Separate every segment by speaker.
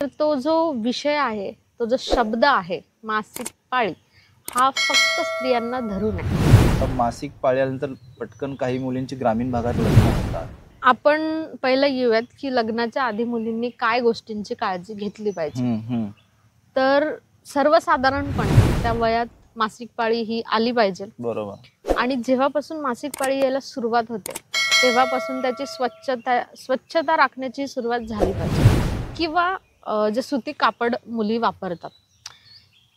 Speaker 1: तर तो जो विषय आहे, तो जो शब्द आहे मासिक पाळी, हा फक्त स्त्रियांना धरून आहे.
Speaker 2: तर मासिक पाळीनंतर पटकन काही मुलींची ग्रामीण भागात लग्न होतात.
Speaker 1: आपण पहिलं येऊयात की लग्नाच्या आधी मुलींनी काय गोष्टींची काळजी घेतली पाहिजे. तर सर्वसाधारणपणे त्या वयात मासिक पाळी ही आली पाहिजे.
Speaker 2: बरोबर.
Speaker 1: आणि जेव्हापासून मासिक पाळी यायला सुरुवात होते तेव्हापासून त्याची स्वच्छता राखण्याची सुरुवात झाली पाहिजे. किंवा जे सुती कापड मुली वापरतात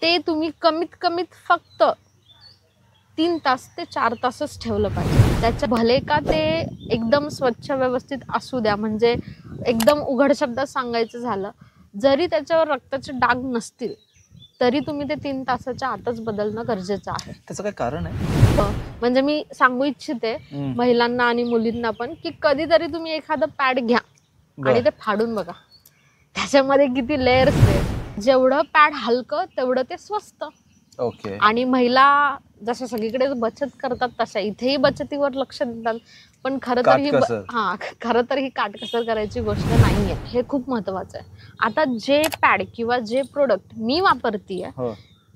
Speaker 1: ते तुम्ही कमीत कमीत फक्त 3 तास ते 4 तासच ठेवलं पाहिजे. त्याच्या भले का ते एकदम स्वच्छ व्यवस्थित असू द्या, म्हणजे एकदम उघड शब्दात सांगायचं झालं, जरी त्याच्यावर रक्ताचे डाग नसतील तरी तुम्ही ते 3 तासाच्या आतच बदलणं गरजेचं आहे.
Speaker 2: त्याचं काय कारण आहे?
Speaker 1: म्हणजे मी सांगू इच्छिते महिलांना आणि मुलींना पण की कधीतरी तुम्ही एखादं पॅड घ्या आणि ते फाडून बघा, त्याच्यामध्ये किती लेयर्स आहेत. जेवढं पॅड हलकं तेवढं ते स्वस्त.
Speaker 2: ओके.
Speaker 1: आणि महिला जसं सगळीकडे बचत करतात तशा इथेही बचतीवर लक्ष देतात, पण खरं तर ही काटकसर करायची गोष्ट नाहीये. हे खूप महत्वाचं आहे. आता जे पॅड किंवा जे प्रोडक्ट मी वापरतीये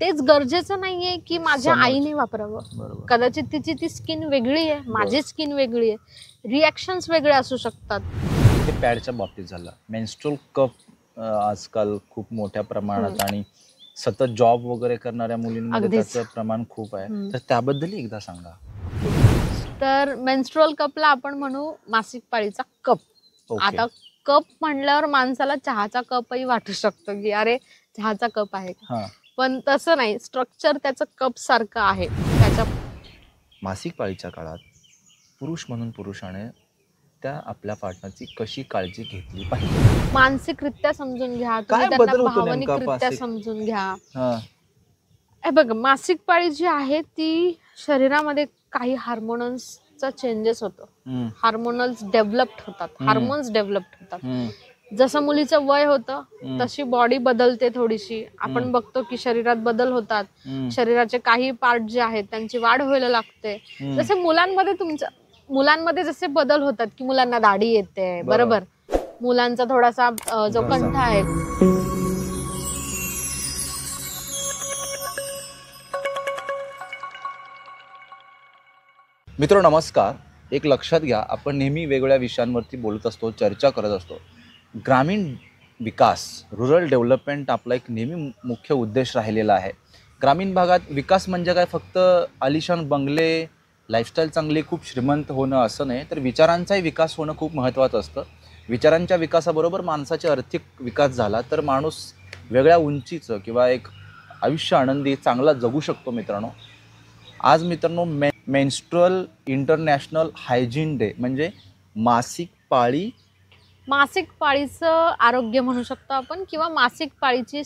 Speaker 1: तेच गरजेचं नाहीये की माझ्या आईने वापरावं. कदाचित तिची ती स्किन वेगळी आहे, माझी स्किन वेगळी आहे, रिॲक्शन्स वेगळे असू शकतात.
Speaker 2: ते पॅडच्या बाबतीत झालं. मेन्स्ट्रुअल कप आजकाल खूप मोठ्या प्रमाणात आणि सतत जॉब वगैरे करणाऱ्या मुलींमध्ये त्याचं प्रमाण खूप आहे. तर त्याबद्दल एकदा सांगा.
Speaker 1: तर मेन्स्ट्रुअल कपला आपण म्हणू मासिक पाळीचा कप. आता कप म्हणल्यावर माणसाला चहाचा कपही वाटू शकतो की अरे चहाचा कप आहे का, पण तसं नाही. स्ट्रक्चर त्याचं कप सारखं आहे. त्याच्या
Speaker 2: मासिक पाळीच्या काळात पुरुष म्हणून पुरुषाने त्या आपल्या पार्टनरची कशी काळजी घेतली पाहिजे?
Speaker 1: मानसिकरित्या समजून घ्या, तुम्ही त्यांना भावनिकरित्या समजून घ्या. हे बघा, मासिक पाळी जी आहे ती शरीरामध्ये काही हार्मोन्सचा चेंजेस होतो. हार्मोन्स डेव्हलप्ड होतात. जसं मुलीचं वय होतं तशी बॉडी बदलते थोडीशी. आपण बघतो की शरीरात बदल होतात. शरीराचे काही पार्ट जे आहेत त्यांची वाढ व्हायला लागते. जसे मुलांमध्ये जसे बदल होतात की मुलांना दाढी येते, बरोबर, मुलांचा थोडासा जो कंठ आहे.
Speaker 2: मित्र नमस्कार. एक लक्षात घ्या, आपण नेहमी वेगवेगळ्या विषयांवरती बोलत असतो, चर्चा करत असतो. ग्रामीण विकास, रुरल डेव्हलपमेंट आपला एक नेहमी मुख्य उद्देश राहिलेला आहे. ग्रामीण भागात विकास म्हणजे काय फक्त आलिशान बंगले, लाईफस्टाईल चांगली, खूप श्रीमंत होणं असं नाही, तर विचारांचाही विकास होणं खूप महत्त्वाचं असतं. विचारांच्या विकासाबरोबर माणसाचा आर्थिक विकास झाला तर माणूस वेगळ्या उंचीचं किंवा एक आयुष्य आनंदी चांगला जगू शकतो. मित्रांनो, आज मित्रांनो मेन्स्ट्रुअल इंटरनॅशनल हायजीन डे म्हणजे मासिक
Speaker 1: पाळीचं आरोग्य म्हणू शकतो आपण, किंवा मासिक पाळीची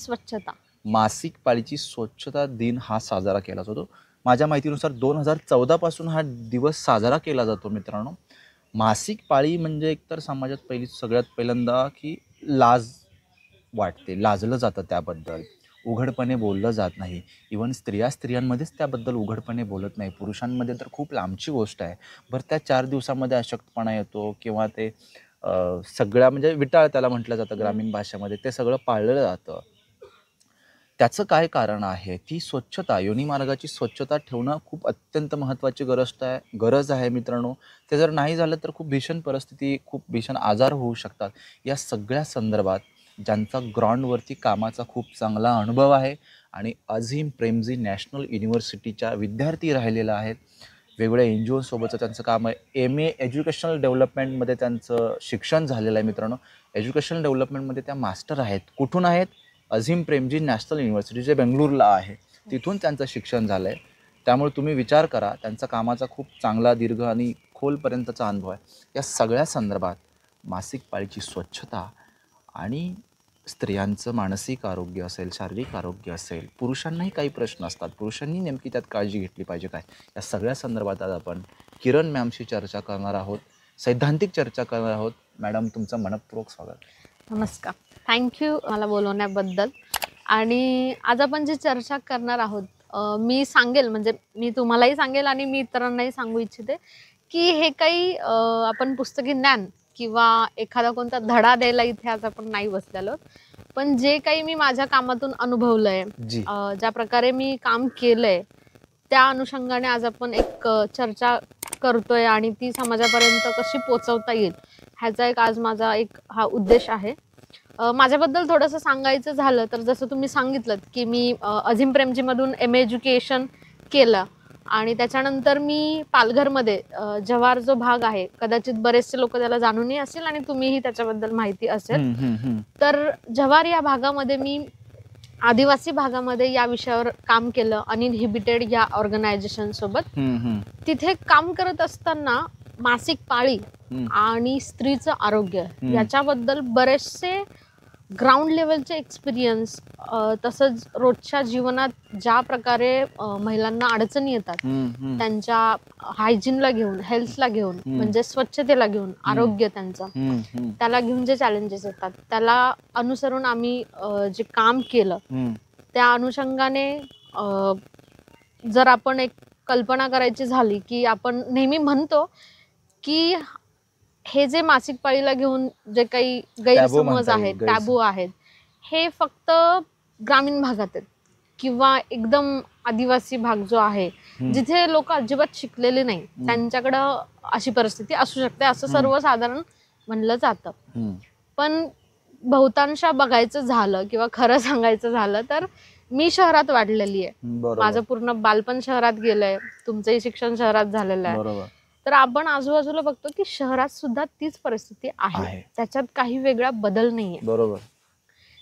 Speaker 1: स्वच्छता दिन हा साजरा केला जातो. माझ्या माहितीनुसार 2014 पासून हा दिवस साजरा केला जातो. मित्रांनो, मासिक पाळी म्हणजे एकतर समाजात सगळ्यात पहिल्यांदा की लाज वाटते, लाजलं जातं त्याबद्दल, उघडपणे बोललं जात नाही. इव्हन स्त्रियांमध्येच त्याबद्दल उघडपणे बोलत नाही. पुरुषांमध्ये तर खूप लांबची गोष्ट आहे. बरं, त्या 4 दिवसामध्ये अशक्तपणा येतो किंवा ते सगळ्या म्हणजे विटाळ त्याला म्हटलं जातं ग्रामीण भाषेमध्ये, ते सगळं पाळलं जातं. त्याचं काय कारण आहे? ती स्वच्छता, योनिमार्गाची स्वच्छता ठेवणं खूप अत्यंत महत्त्वाची गरज आहे. मित्रांनो, ते जर नाही झालं तर खूप भीषण परिस्थिती, खूप भीषण आजार होऊ शकतात. या सगळ्या संदर्भात ज्यांचा ग्राउंडवरती कामाचा खूप चांगला अनुभव आहे आणि अझीम प्रेमजी नॅशनल युनिव्हर्सिटीच्या विद्यार्थी राहिलेला आहेत, वेगवेगळ्या NGO सोबतचं त्यांचं काम आहे. MA एज्युकेशनल डेव्हलपमेंटमध्ये त्यांचं शिक्षण झालेलं आहे. मित्रांनो, एज्युकेशनल डेव्हलपमेंटमध्ये त्या मास्टर आहेत. कुठून आहेत? अझीम प्रेमजी नॅशनल युनिव्हर्सिटी जे बेंगळुरूला आहे, तिथून त्यांचं शिक्षण झालं आहे. त्यामुळे तुम्ही विचार करा, त्यांचा कामाचा खूप चांगला, दीर्घ आणि खोलपर्यंतचा अनुभव आहे. या सगळ्या संदर्भात मासिक पाळीची स्वच्छता आणि स्त्रियांचं मानसिक आरोग्य असेल, शारीरिक आरोग्य असेल, पुरुषांनाही काही प्रश्न असतात, पुरुषांनी नेमकी त्यात काळजी घेतली पाहिजे काय, या सगळ्या संदर्भात आज आपण किरण मॅमशी चर्चा करणार आहोत, सैद्धांतिक चर्चा करणार आहोत. मॅडम, तुमचं मनपूर्वक स्वागत. नमस्कार, थँक्यू मला बोलवण्याबद्दल. आणि आज आपण जी चर्चा करणार आहोत, मी सांगेल, म्हणजे मी तुम्हालाही सांगेल आणि मी इतरांनाही सांगू इच्छिते की हे काही आपण पुस्तकी ज्ञान किंवा एखादा कोणता धडा द्यायला इथे आज आपण नाही बसलेलो,
Speaker 3: पण जे काही मी माझ्या कामातून अनुभवलंय,
Speaker 2: जी
Speaker 3: ज्या प्रकारे मी काम केलंय, त्या अनुषंगाने आज आपण एक चर्चा करतोय आणि ती समाजापर्यंत कशी पोहोचवता येईल ह्याचा एक आज माझा एक हा उद्देश आहे. माझ्याबद्दल थोडंसं सांगायचं झालं तर जसं तुम्ही सांगितलं की मी अझीम प्रेमजीमधून MA एज्युकेशन केलं आणि त्याच्यानंतर मी पालघरमध्ये जव्हार जो भाग आहे, कदाचित बरेचसे लोक त्याला जाणूनही असेल आणि तुम्हीही त्याच्याबद्दल माहिती असेल. तर जव्हार या भागामध्ये मी आदिवासी भागामध्ये या विषयावर काम केलं अनइनहिबिटेड या ऑर्गनायझेशन सोबत. तिथे काम करत असताना मासिक पाळी आणि स्त्रीचं आरोग्य याच्याबद्दल बरेचसे ग्राउंड लेवलचे एक्सपिरियन्स, तसंच रोजच्या जीवनात ज्या प्रकारे महिलांना अडचणी येतात त्यांच्या हायजीनला घेऊन, हेल्थला घेऊन, म्हणजे स्वच्छतेला घेऊन, आरोग्य त्यांचं त्याला घेऊन जे चॅलेंजेस येतात त्याला अनुसरून आम्ही जे काम केलं त्या अनुषंगाने जर आपण एक कल्पना करायची झाली की आपण नेहमी म्हणतो की हे जे मासिक पाळीला घेऊन जे काही गैरसमज आहेत, टॅबू आहेत, हे फक्त ग्रामीण भागात आहेत किंवा एकदम आदिवासी भाग जो आहे जिथे लोक अजिबात शिकलेले नाही त्यांच्याकडं अशी परिस्थिती असू शकते असं सर्वसाधारण म्हणलं जातं. पण बहुतांश बघायचं झालं किंवा खरं सांगायचं झालं तर मी शहरात वाढलेली आहे. माझं पूर्ण बालपण शहरात गेलंय, तुमचंही शिक्षण शहरात झालेलं आहे. तर आपण आजूबाजूला बघतो की शहरात सुद्धा तीच परिस्थिती आहे, त्याच्यात काही वेगळा बदल नाहीये.
Speaker 2: बरोबर.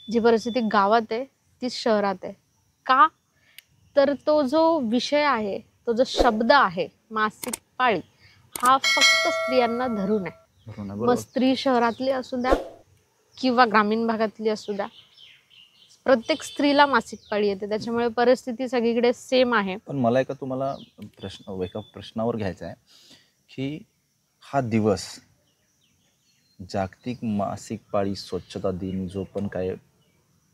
Speaker 3: जी परिस्थिती गावात आहे तीच शहरात आहे. का तर तो जो विषय आहे, तो जो शब्द आहे मासिक पाळी, हा फक्त स्त्रियांना धरून आहे. मग स्त्री शहरातली असू द्या किंवा ग्रामीण भागातली असू द्या, प्रत्येक स्त्रीला मासिक पाळी येते. त्याच्यामुळे परिस्थिती सगळीकडे सेम आहे.
Speaker 2: पण मला तुम्हाला एका प्रश्नावर घ्यायचा आहे की हा दिवस जागतिक मासिक पाळी स्वच्छता दिन जो पण काय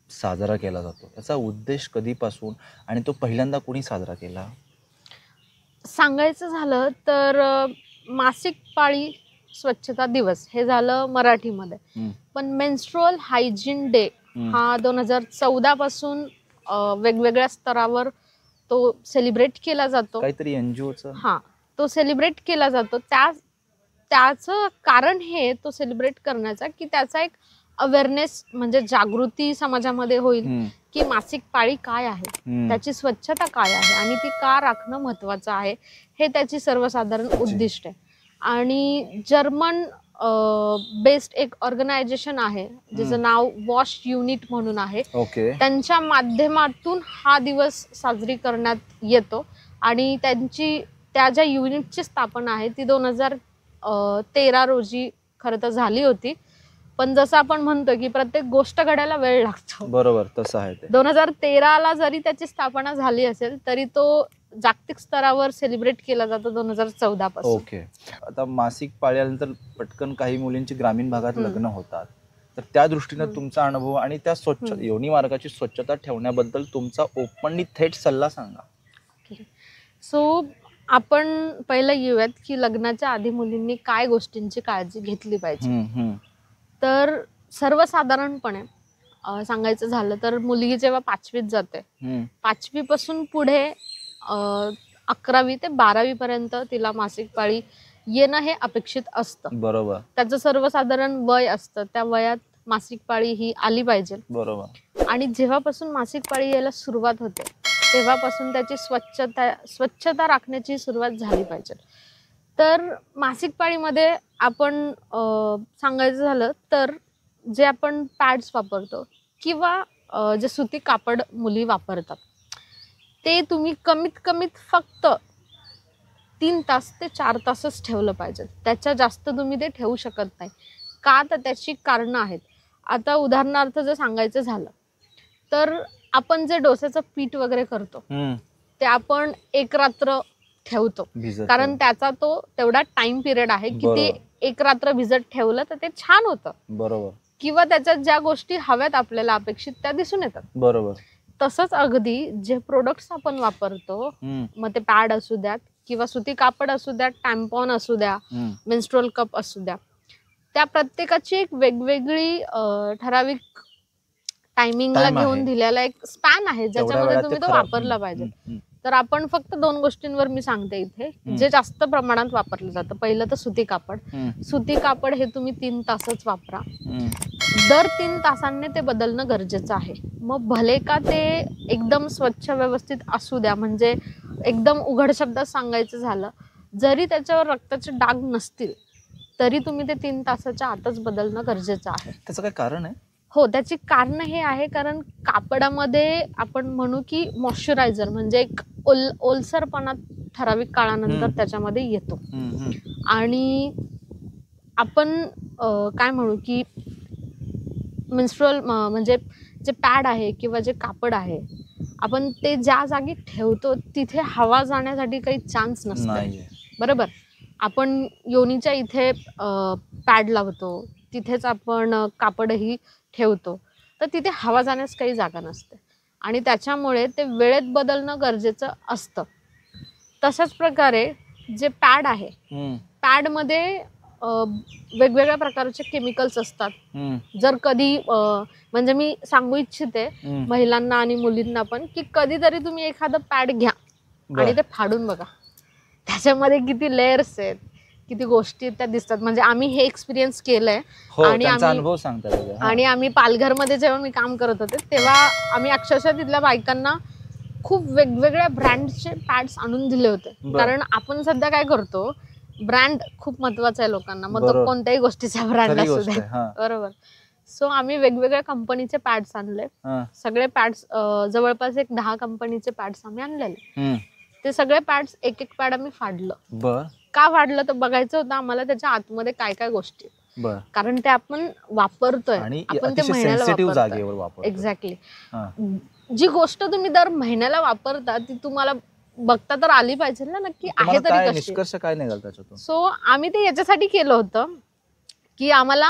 Speaker 2: साजरा केला जातो, त्याचा उद्देश कधीपासून आणि तो पहिल्यांदा कोणी साजरा केला?
Speaker 3: सांगायचं झालं तर मासिक पाळी स्वच्छता दिवस हे झालं मराठीमध्ये, पण मेन्स्ट्रुअल हायजीन डे हा 2014 पासून वेगवेगळ्या स्तरावर तो सेलिब्रेट केला जातो.
Speaker 2: काहीतरी NGOचं
Speaker 3: हा, तो सेलिब्रेट केला जातो. त्याचं कारण हे तो सेलिब्रेट करण्याचा की त्याचा एक अवेअरनेस म्हणजे जागृती समाजामध्ये होईल की मासिक पाळी काय आहे, त्याची स्वच्छता काय आहे आणि ती का राखणं महत्वाचं आहे, हे त्याची सर्वसाधारण उद्दिष्ट आहे. आणि जर्मन बेस्ड एक ऑर्गनायझेशन आहे ज्याचं नाव वॉश युनिट म्हणून आहे. त्यांच्या माध्यमातून हा दिवस साजरी करण्यात येतो आणि त्या ज्या युनिटची स्थापना आहे ती 2013 रोजी खरं तर झाली होती. पण जसं आपण म्हणतो की प्रत्येक गोष्ट घडायला वेळ लागतो,
Speaker 2: बरोबर तसं आहे.
Speaker 3: 2013ला जरी त्याची स्थापना झाली असेल तरी तो जागतिक स्तरावर सेलिब्रेट केला जातो 2014 पासून.
Speaker 2: ओके. आता मासिक पाळी आल्यानंतर पटकन काही मुलींची ग्रामीण भागात लग्न होतात, तर त्या दृष्टीनं तुमचा अनुभव आणि त्या योनी मार्गाची स्वच्छता ठेवण्याबद्दल तुमचा ओपनली थेट सल्ला सांगा.
Speaker 3: सो आपण पहिलं येऊयात की लग्नाच्या आधी मुलींनी काय गोष्टींची काळजी घेतली पाहिजे. तर सर्वसाधारणपणे सांगायचं झालं तर मुलगी जेव्हा 5वीत जाते, 5वी पासून पुढे 11वी ते 12वी पर्यंत तिला मासिक पाळी येणं हे अपेक्षित असतं.
Speaker 2: बरोबर.
Speaker 3: त्याचं सर्वसाधारण वय असतं, त्या वयात मासिक पाळी ही आली पाहिजे.
Speaker 2: बरोबर.
Speaker 3: आणि जेव्हापासून मासिक पाळी यायला सुरुवात होते तेव्हापासून त्याची स्वच्छता राखण्याची सुरुवात झाली पाहिजे. तर मासिक पाळीमध्ये आपण सांगायचं झालं तर जे आपण पॅड्स वापरतो किंवा जे सुती कापड मुली वापरतात ते तुम्ही कमीत फक्त 3 तास ते 4 तासच ठेवलं पाहिजे. त्याच्या जास्त तुम्ही ते ठेवू शकत नाही. का तर त्याची कारणं आहेत. आता उदाहरणार्थ जर सांगायचं झालं तर आपण जे डोस्याचं पीठ वगैरे करतो ते आपण 1 रात्र ठेवतो, कारण त्याचा तो तेवढा टाइम पिरियड आहे की ते 1 रात्र भिजत ठेवलं तर ते छान होतं.
Speaker 2: बरोबर.
Speaker 3: किंवा त्याच्यात ज्या गोष्टी हव्यात आपल्याला अपेक्षित त्या दिसून येतात.
Speaker 2: बरोबर.
Speaker 3: तसंच अगदी जे प्रोडक्ट्स आपण वापरतो, मग ते पॅड असू द्यात किंवा सुती कापड असू द्या, टॅम्पॉन असू द्या, मेन्स्ट्रुअल कप असू द्या, त्या प्रत्येकाची एक वेगवेगळी ठराविक टायमिंगला
Speaker 1: Time
Speaker 3: घेऊन
Speaker 1: आहे.
Speaker 3: दिलेला एक स्पॅन आहे
Speaker 1: तेवढ्या
Speaker 3: ज्याच्यामध्ये
Speaker 1: वेळात
Speaker 3: तुम्ही
Speaker 1: ते
Speaker 3: तो
Speaker 1: खराब-
Speaker 3: वापरला पाहिजे.
Speaker 1: हम्म,
Speaker 3: तर आपण फक्त 2 गोष्टींवर मी सांगते इथे जे जास्त प्रमाणात वापरलं जातं. पहिलं तर सुती कापड.
Speaker 1: हम्म,
Speaker 3: सुती कापड हे तुम्ही 3 तासच वापरा.
Speaker 1: हम्म.
Speaker 3: दर 3 तासांनी ते बदलणं गरजेचं आहे. मग भले का ते एकदम स्वच्छ व्यवस्थित असू द्या, म्हणजे एकदम उघड शब्दात सांगायचं झालं, जरी त्याच्यावर रक्ताचे डाग नसतील तरी तुम्ही ते 3 तासाच्या आतच बदलणं गरजेचं आहे.
Speaker 1: त्याचं काय कारण आहे?
Speaker 3: हो, त्याची कारण हे आहे कारण कापडामध्ये आपण म्हणू की मॉइश्चरायझर म्हणजे एक ओलसरपणा ठराविक काळानंतर त्याच्यामध्ये येतो.
Speaker 1: हम्म, हम्म.
Speaker 3: आणि आपण काय म्हणू की मेन्स्ट्रुअल म्हणजे जे पॅड आहे किंवा जे कापड आहे, आपण ते ज्या जागी ठेवतो तिथे हवा जाण्यासाठी काही चान्स नसतो.
Speaker 1: नाहीये.
Speaker 3: बरोबर. आपण योनीच्या इथे पॅड लावतो, तिथेच आपण कापडही ठेवतो, तर तिथे हवा जाण्यास काही जागा नसते आणि त्याच्यामुळे ते वेळेत बदलणं गरजेचं असतं. तशाच प्रकारे जे पॅड आहे,
Speaker 1: हम्म,
Speaker 3: पॅडमध्ये वेगवेगळ्या प्रकारचे केमिकल्स असतात.
Speaker 1: हम्म,
Speaker 3: जर कधी म्हणजे मी सांगू इच्छिते
Speaker 1: हम्म.
Speaker 3: महिलांना आणि मुलींना पण की कधीतरी तुम्ही एखादं पॅड घ्या आणि ते फाडून बघा. त्याच्यामध्ये किती लेयर्स आहेत, किती गोष्टी त्या दिसतात. म्हणजे आम्ही हे एक्सपिरियन्स केलंय.
Speaker 1: हो,
Speaker 3: आणि
Speaker 1: त्यांचा
Speaker 3: आम्ही-
Speaker 1: अनुभव सांगतात त्याचा. हा.
Speaker 3: आणि आम्ही पालघरमध्ये जेव्हा मी काम करत होते तेव्हा आम्ही अक्षरशः तिथल्या बायकांना खूप वेगवेगळ्या ब्रँडचे पॅड्स आणून दिले होते.
Speaker 1: बरं.
Speaker 3: कारण आपण सध्या काय करतो, ब्रँड खूप महत्वाचा आहे लोकांना. मग तो
Speaker 1: बरोबर.
Speaker 3: कोणत्याही गोष्टीचा ब्रँड
Speaker 1: खरी
Speaker 3: असू
Speaker 1: गोष्ट
Speaker 3: दे.
Speaker 1: आहे. हा,
Speaker 3: बरोबर. सो आम्ही वेगवेगळ्या कंपनीचे पॅड्स आणले.
Speaker 1: हा.
Speaker 3: सगळे पॅड्स जवळपास एक 10 कंपनीचे पॅड्स आम्ही आणलेले.
Speaker 1: हम्म.
Speaker 3: ते सगळे पॅड्स एक पॅड आम्ही फाडलं.
Speaker 1: बर
Speaker 3: का फाडलं तर बघायचं होतं आम्हाला त्याच्या आतमध्ये काय काय गोष्टी आहेत.
Speaker 1: बर
Speaker 3: कारण ते आपण वापरतोय,
Speaker 1: आणि
Speaker 3: आपण ते
Speaker 1: अतिशय
Speaker 3: महिन्याला
Speaker 1: सेन्सिटिव्ह
Speaker 3: वापरतोय.
Speaker 1: जागेवर वापर.
Speaker 3: एक्झॅक्टली.
Speaker 1: हा.
Speaker 3: जी गोष्ट तुम्ही दर महिन्याला वापरता ती तुम्हाला बघता तर आली पाहिजे ना नक्की आहे
Speaker 1: तुम्हाला काय
Speaker 3: तरी कशी.
Speaker 1: निष्कर्ष काय निघाल त्याच्यातून?
Speaker 3: सो आम्ही ते याच्यासाठी केलं होतं की आम्हाला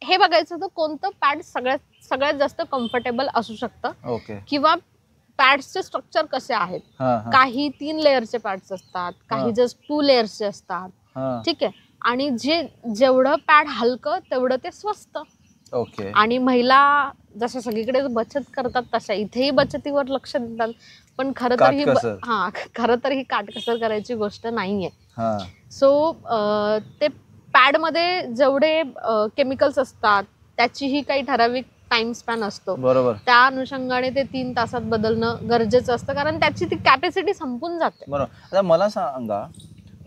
Speaker 3: हे बघायचं होतं कोणतं पॅड सगळ्यात जास्त कम्फर्टेबल असू शकतं
Speaker 1: ओके.
Speaker 3: किंवा पॅड्सचे स्ट्रक्चर कसे आहेत.
Speaker 1: हा, हा,
Speaker 3: काही 3 लेअरचे पॅड्स असतात, काही
Speaker 1: हा.
Speaker 3: जस्ट 2 लेअर्सचे असतात.
Speaker 1: हा.
Speaker 3: ठीक आहे. आणि जेवढं पॅड हलकं तेवढं ते स्वस्त.
Speaker 1: ओके.
Speaker 3: आणि महिला जशा सगळीकडे बचत करतात तशा इथेही बचतीवर लक्ष देतात. पण खरं तर
Speaker 1: काटकसर.
Speaker 3: खरं तर ही काटकसर करायची गोष्ट नाहीये.
Speaker 1: हा.
Speaker 3: सो ते पॅडमध्ये जेवढे केमिकल्स असतात त्याचीही काही ठराविक टाइम स्पॅन असतो.
Speaker 1: बरोबर.
Speaker 3: त्या अनुषंगाने ते 3 तासात बदलणं गरजेचं असतं कारण त्याची ती कॅपॅसिटी संपून जाते.
Speaker 1: बरोबर. आता मला सांगा,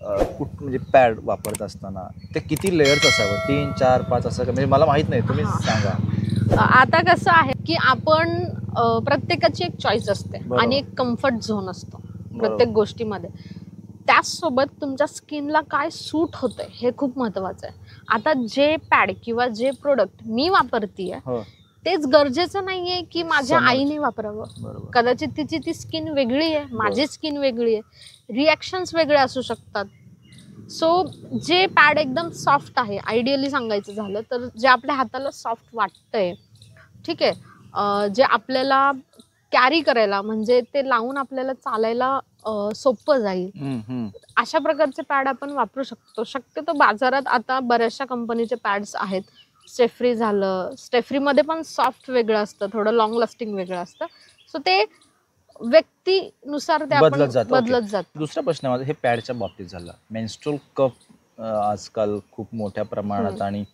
Speaker 1: म्हणजे पॅड वापरत असताना ते किती लेअर्स असावं? 3, 4, 5 असं म्हणजे मला माहित नाही, तुम्ही
Speaker 3: हा.
Speaker 1: सांगा.
Speaker 3: आता कसं आहे की आपण प्रत्येकाची एक चॉईस असते
Speaker 1: बरोबर.
Speaker 3: आणि एक कम्फर्ट झोन असतो
Speaker 1: बरोबर.
Speaker 3: प्रत्येक गोष्टीमध्ये. त्याचसोबत तुमच्या स्किनला काय सूट होतंय हे खूप महत्वाचं आहे. आता जे पॅड किंवा जे प्रोडक्ट मी वापरतीये
Speaker 1: हो.
Speaker 3: तेच गरजेचं नाहीये की माझ्या
Speaker 1: समोर.
Speaker 3: आईने वापरावं.
Speaker 1: बरोबर.
Speaker 3: कदाचित तिची ती स्किन वेगळी आहे, माझी स्किन वेगळी आहे, रिॲक्शन्स वेगळे असू शकतात. सो जे पॅड एकदम सॉफ्ट आहे, आयडियली सांगायचं झालं तर जे आपल्या हाताला सॉफ्ट वाटतंय, ठीक आहे, जे आपल्याला कॅरी करायला म्हणजे ते लावून आपल्याला चालायला सोपं जाईल,
Speaker 1: हम्म, हम्म.
Speaker 3: अशा प्रकारचे पॅड आपण वापरू शकतो. शक्यतो बाजारात आता बऱ्याचशा कंपनीचे पॅड्स आहेत. स्टेफ्री झालं, स्टेफ्रीमध्ये पण सॉफ्ट वेगळं असतं, थोडं लॉंग लास्टिंग वेगळं असतं. सो ते व्यक्तीनुसार ते आपण
Speaker 1: बदलत जातं.
Speaker 3: बदलत जातं.
Speaker 1: दुसरा प्रश्न माझा हे पॅडच्या बाबतीत झाला. मेन्स्ट्रुअल कप आजकाल खूप मोठ्या प्रमाणात आणि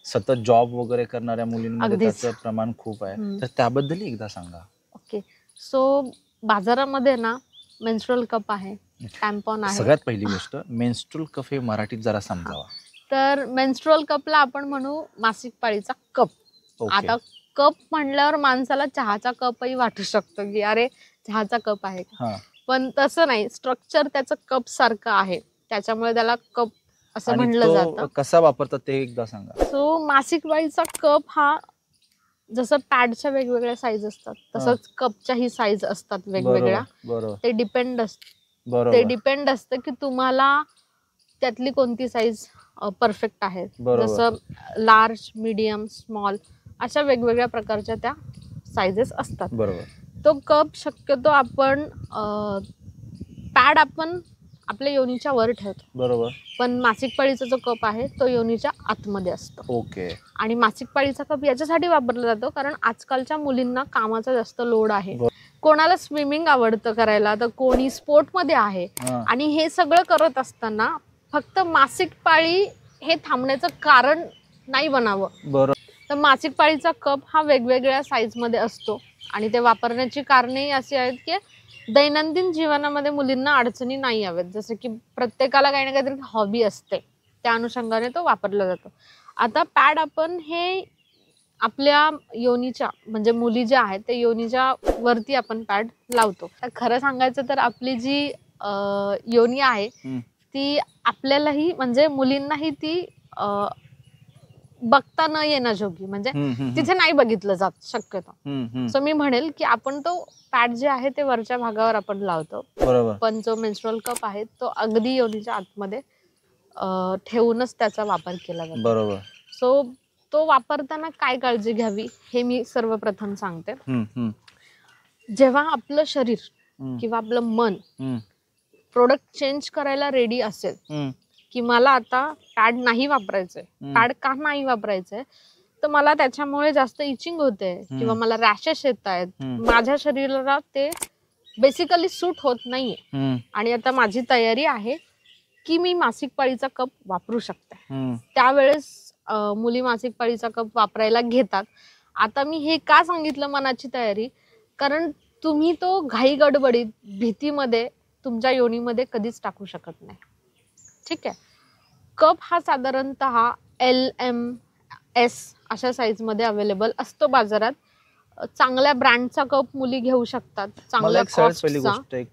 Speaker 1: सतत जॉब वगैरे करणाऱ्या मुलींमध्ये
Speaker 3: अगदीच.
Speaker 1: त्याचं प्रमाण खूप आहे.
Speaker 3: हम्म.
Speaker 1: तर त्याबद्दलही एकदा सांगा.
Speaker 3: ओके. सो बाजारामध्ये ना मेन्स्ट्रुअल कप आहे, टॅम्पॉन आहे.
Speaker 1: सगळ्यात पहिली गोष्ट, मेन्स्ट्रुअल कप हे मराठीत जरा समजावा.
Speaker 3: तर मेन्स्ट्रुअल कपला आपण म्हणू मासिक पाळीचा कप.
Speaker 1: ओके.
Speaker 3: आता कप म्हणल्यावर माणसाला चहाचा कपही वाटू शकतो की अरे चहाचा कप आहे का,
Speaker 1: हा.
Speaker 3: पण तसं नाही. स्ट्रक्चर त्याचं कप सारखं आहे, त्याच्यामुळे त्याला कप असं
Speaker 1: आणि
Speaker 3: म्हणलं
Speaker 1: तो
Speaker 3: जातं.
Speaker 1: कसा वापरतात ते एकदा सांगा.
Speaker 3: सो मासिक पाळीचा कप हा जसं पॅडच्या वेगवेगळ्या साईज असतात तसंच कपच्याही साईज असतात वेगवेगळ्या.
Speaker 1: बरोबर.
Speaker 3: ते
Speaker 1: बरोबर.
Speaker 3: डिपेंड असतं की तुम्हाला त्यातली कोणती साईज परफेक्ट आहे.
Speaker 1: बरोबर.
Speaker 3: जसं लार्ज, मीडियम, स्मॉल अशा वेगवेगळ्या प्रकारच्या त्या साईजेस असतात.
Speaker 1: बरोबर.
Speaker 3: तो कप शक्यतो आपण पॅड आपण आपल्या योनीच्या वर ठेवतो,
Speaker 2: बरोबर.
Speaker 3: पण मासिक पाळीचा जो कप आहे तो योनीच्या आतमध्ये असतो.
Speaker 2: ओके.
Speaker 3: आणि मासिक पाळीचा कप याच्यासाठी वापरला जातो कारण आजकालच्या मुलींना कामाचा जास्त लोड आहे. कोणाला स्विमिंग आवडतं करायला, तर कोणी स्पोर्टमध्ये आहे. आणि हे सगळं करत असताना फक्त मासिक पाळी हे थांबण्याचं कारण नाही बनावं.
Speaker 2: बरोबर.
Speaker 3: तर मासिक पाळीचा कप हा वेगवेगळ्या साईजमध्ये असतो आणि ते वापरण्याची कारणेही अशी आहेत की दैनंदिन जीवनामध्ये मुलींना अडचणी नाही यावेत. जसं की प्रत्येकाला काही ना काहीतरी हॉबी असते, त्या अनुषंगाने तो वापरला जातो. आता पॅड आपण हे आपल्या योनीच्या म्हणजे मुली ज्या आहेत त्या योनीच्या वरती आपण पॅड लावतो. तर खरं सांगायचं तर आपली जी योनी आहे ती आपल्यालाही म्हणजे मुलींनाही ती बघता न येण्याजोगी म्हणजे तिथे नाही बघितलं जात शक्यतो. सो मी म्हणेल की आपण तो पॅड जे आहे ते वरच्या भागावर आपण लावतो.
Speaker 2: बरोबर.
Speaker 3: पण जो मेन्स्ट्रुअल कप आहे तो अगदी योनीच्या आतमध्ये ठेवूनच त्याचा वापर केला जातो.
Speaker 2: बरोबर.
Speaker 3: सो तो वापरताना काय काळजी घ्यावी हे मी सर्वप्रथम सांगते. जेव्हा आपलं शरीर किंवा आपलं मन प्रोडक्ट चेंज करायला रेडी असेल की मला आता पॅड नाही वापरायचंय, पॅड का नाही वापरायचंय, तर मला त्याच्यामुळे जास्त इचिंग होते किंवा मला रॅशेस येत आहेत, माझ्या शरीराला ते बेसिकली सूट होत नाहीये आणि आता माझी तयारी आहे की मी मासिक पाळीचा कप वापरू शकते, त्यावेळेस मुली मासिक पाळीचा कप वापरायला घेतात. आता मी हे का सांगितलं मनाची तयारी, कारण तुम्ही तो घाई गडबडीत भीतीमध्ये तुमच्या योनीमध्ये कधीच टाकू शकत नाही. ठीक आहे. कप हा साधारणतः LMS अशा साईजमध्ये अवेलेबल असतो बाजारात. चांगल्या ब्रँडचा कप मुली घेऊ शकतात.
Speaker 2: मला एक सगळ्यात पहिली गोष्ट एक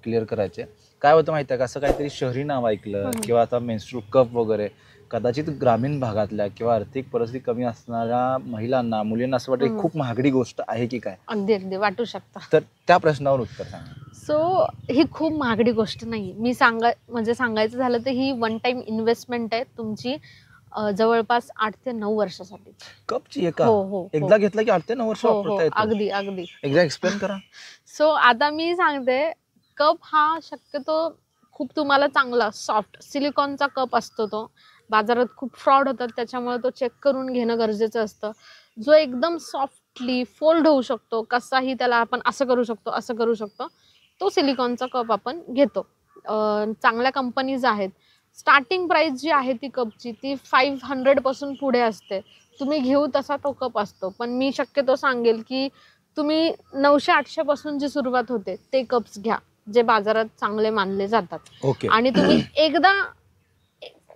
Speaker 2: क्लिअर करायची आहे. काय होतं माहिती आहे का, असं काहीतरी शहरी नाव ऐकलं किंवा आता मेन्स्ट्रुअल कप वगैरे कदाचित ग्रामीण भागातल्या किंवा आर्थिक परिस्थिती कमी असणाऱ्या महिलांना मुलींना असं वाटतं खूप महागडी गोष्ट आहे की काय.
Speaker 3: अगदी अगदी वाटू शकतं.
Speaker 2: तर त्या प्रश्नावर उत्तर सांगा.
Speaker 3: सो ही खूप महागडी गोष्ट नाही. मी सांगायचं झालं तर ही वन टाइम इन्व्हेस्टमेंट आहे तुमची जवळपास 8 ते 9 वर्षासाठी.
Speaker 2: कपची एका
Speaker 3: हो
Speaker 2: एकदा घेतला की 8 ते 9 वर्ष वापरता येतो.
Speaker 3: अगदी अगदी.
Speaker 2: एकदा एक्सप्लेन करा.
Speaker 3: सो आता मी सांगते, कप हा शक्यतो खूप तुम्हाला चांगला सॉफ्ट सिलिकॉनचा कप असतो. तो बाजारात खूप फ्रॉड होतात, त्याच्यामुळे तो चेक करून घेणं गरजेचं असतं. जो एकदम सॉफ्टली फोल्ड होऊ शकतो, कसाही त्याला आपण असं करू शकतो, तो सिलिकॉनचा कप आपण घेतो. चांगल्या कंपनीज आहेत. स्टार्टिंग प्राइस जी आहे ती कपची ती 500 पासून पुढे असते. तुम्ही घेऊ तसा तो कप असतो. पण मी शक्यतो सांगेल की तुम्ही 900-800 पासून जी सुरुवात होते ते कप्स घ्या, जे बाजारात चांगले मानले जातात. आणि तुम्ही एकदा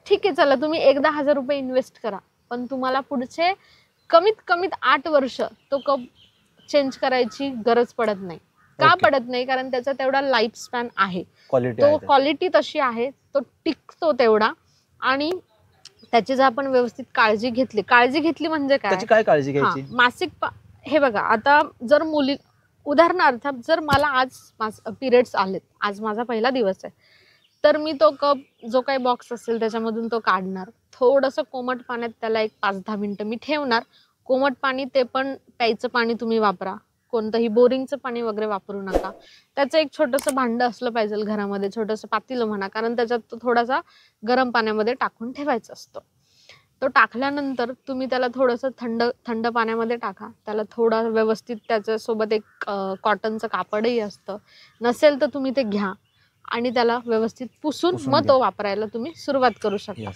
Speaker 3: ठीक आहे चला तुम्ही एकदा 1000 रुपये इन्व्हेस्ट करा, पण तुम्हाला पुढचे कमीत कमीत 8 वर्ष तो कप चेंज करायची गरज पडत नाही. का पडत नाही, कारण त्याचा तेवढा लाईफ स्पॅन आहे, तो क्वालिटी तशी आहे, तो टिकतो तेवढा. आणि त्याची जर आपण व्यवस्थित काळजी घेतली म्हणजे काय
Speaker 2: काळजी घ्यायची,
Speaker 3: मासिक हे बघा, आता जर मुली उदाहरणार्थ जर मला आज पिरियड्स आलेत, आज माझा पहिला दिवस आहे, तर मी तो कप जो काही बॉक्स असेल त्याच्यामधून तो काढणार, थोडंसं कोमट पाण्यात त्याला एक 5-10 मिनिटं मी ठेवणार. कोमट पाणी ते पण प्यायचं पाणी तुम्ही वापरा, कोणतंही बोरिंगचं पाणी वगैरे वापरू नका. त्याचं एक छोटंसं भांडं असलं पाहिजे घरामध्ये, छोटंसं पातेलं म्हणा, कारण त्याच्यात तो थोडासा गरम पाण्यामध्ये टाकून ठेवायचा असतो. तो टाकल्यानंतर तुम्ही त्याला थोडंसं थंड पाण्यामध्ये टाका, त्याला थोडा व्यवस्थित त्याच्यासोबत एक कॉटनचं कापडही असतं, नसेल तर तुम्ही ते घ्या आणि त्याला व्यवस्थित पुसून मग तो वापरायला तुम्ही सुरुवात करू शकता.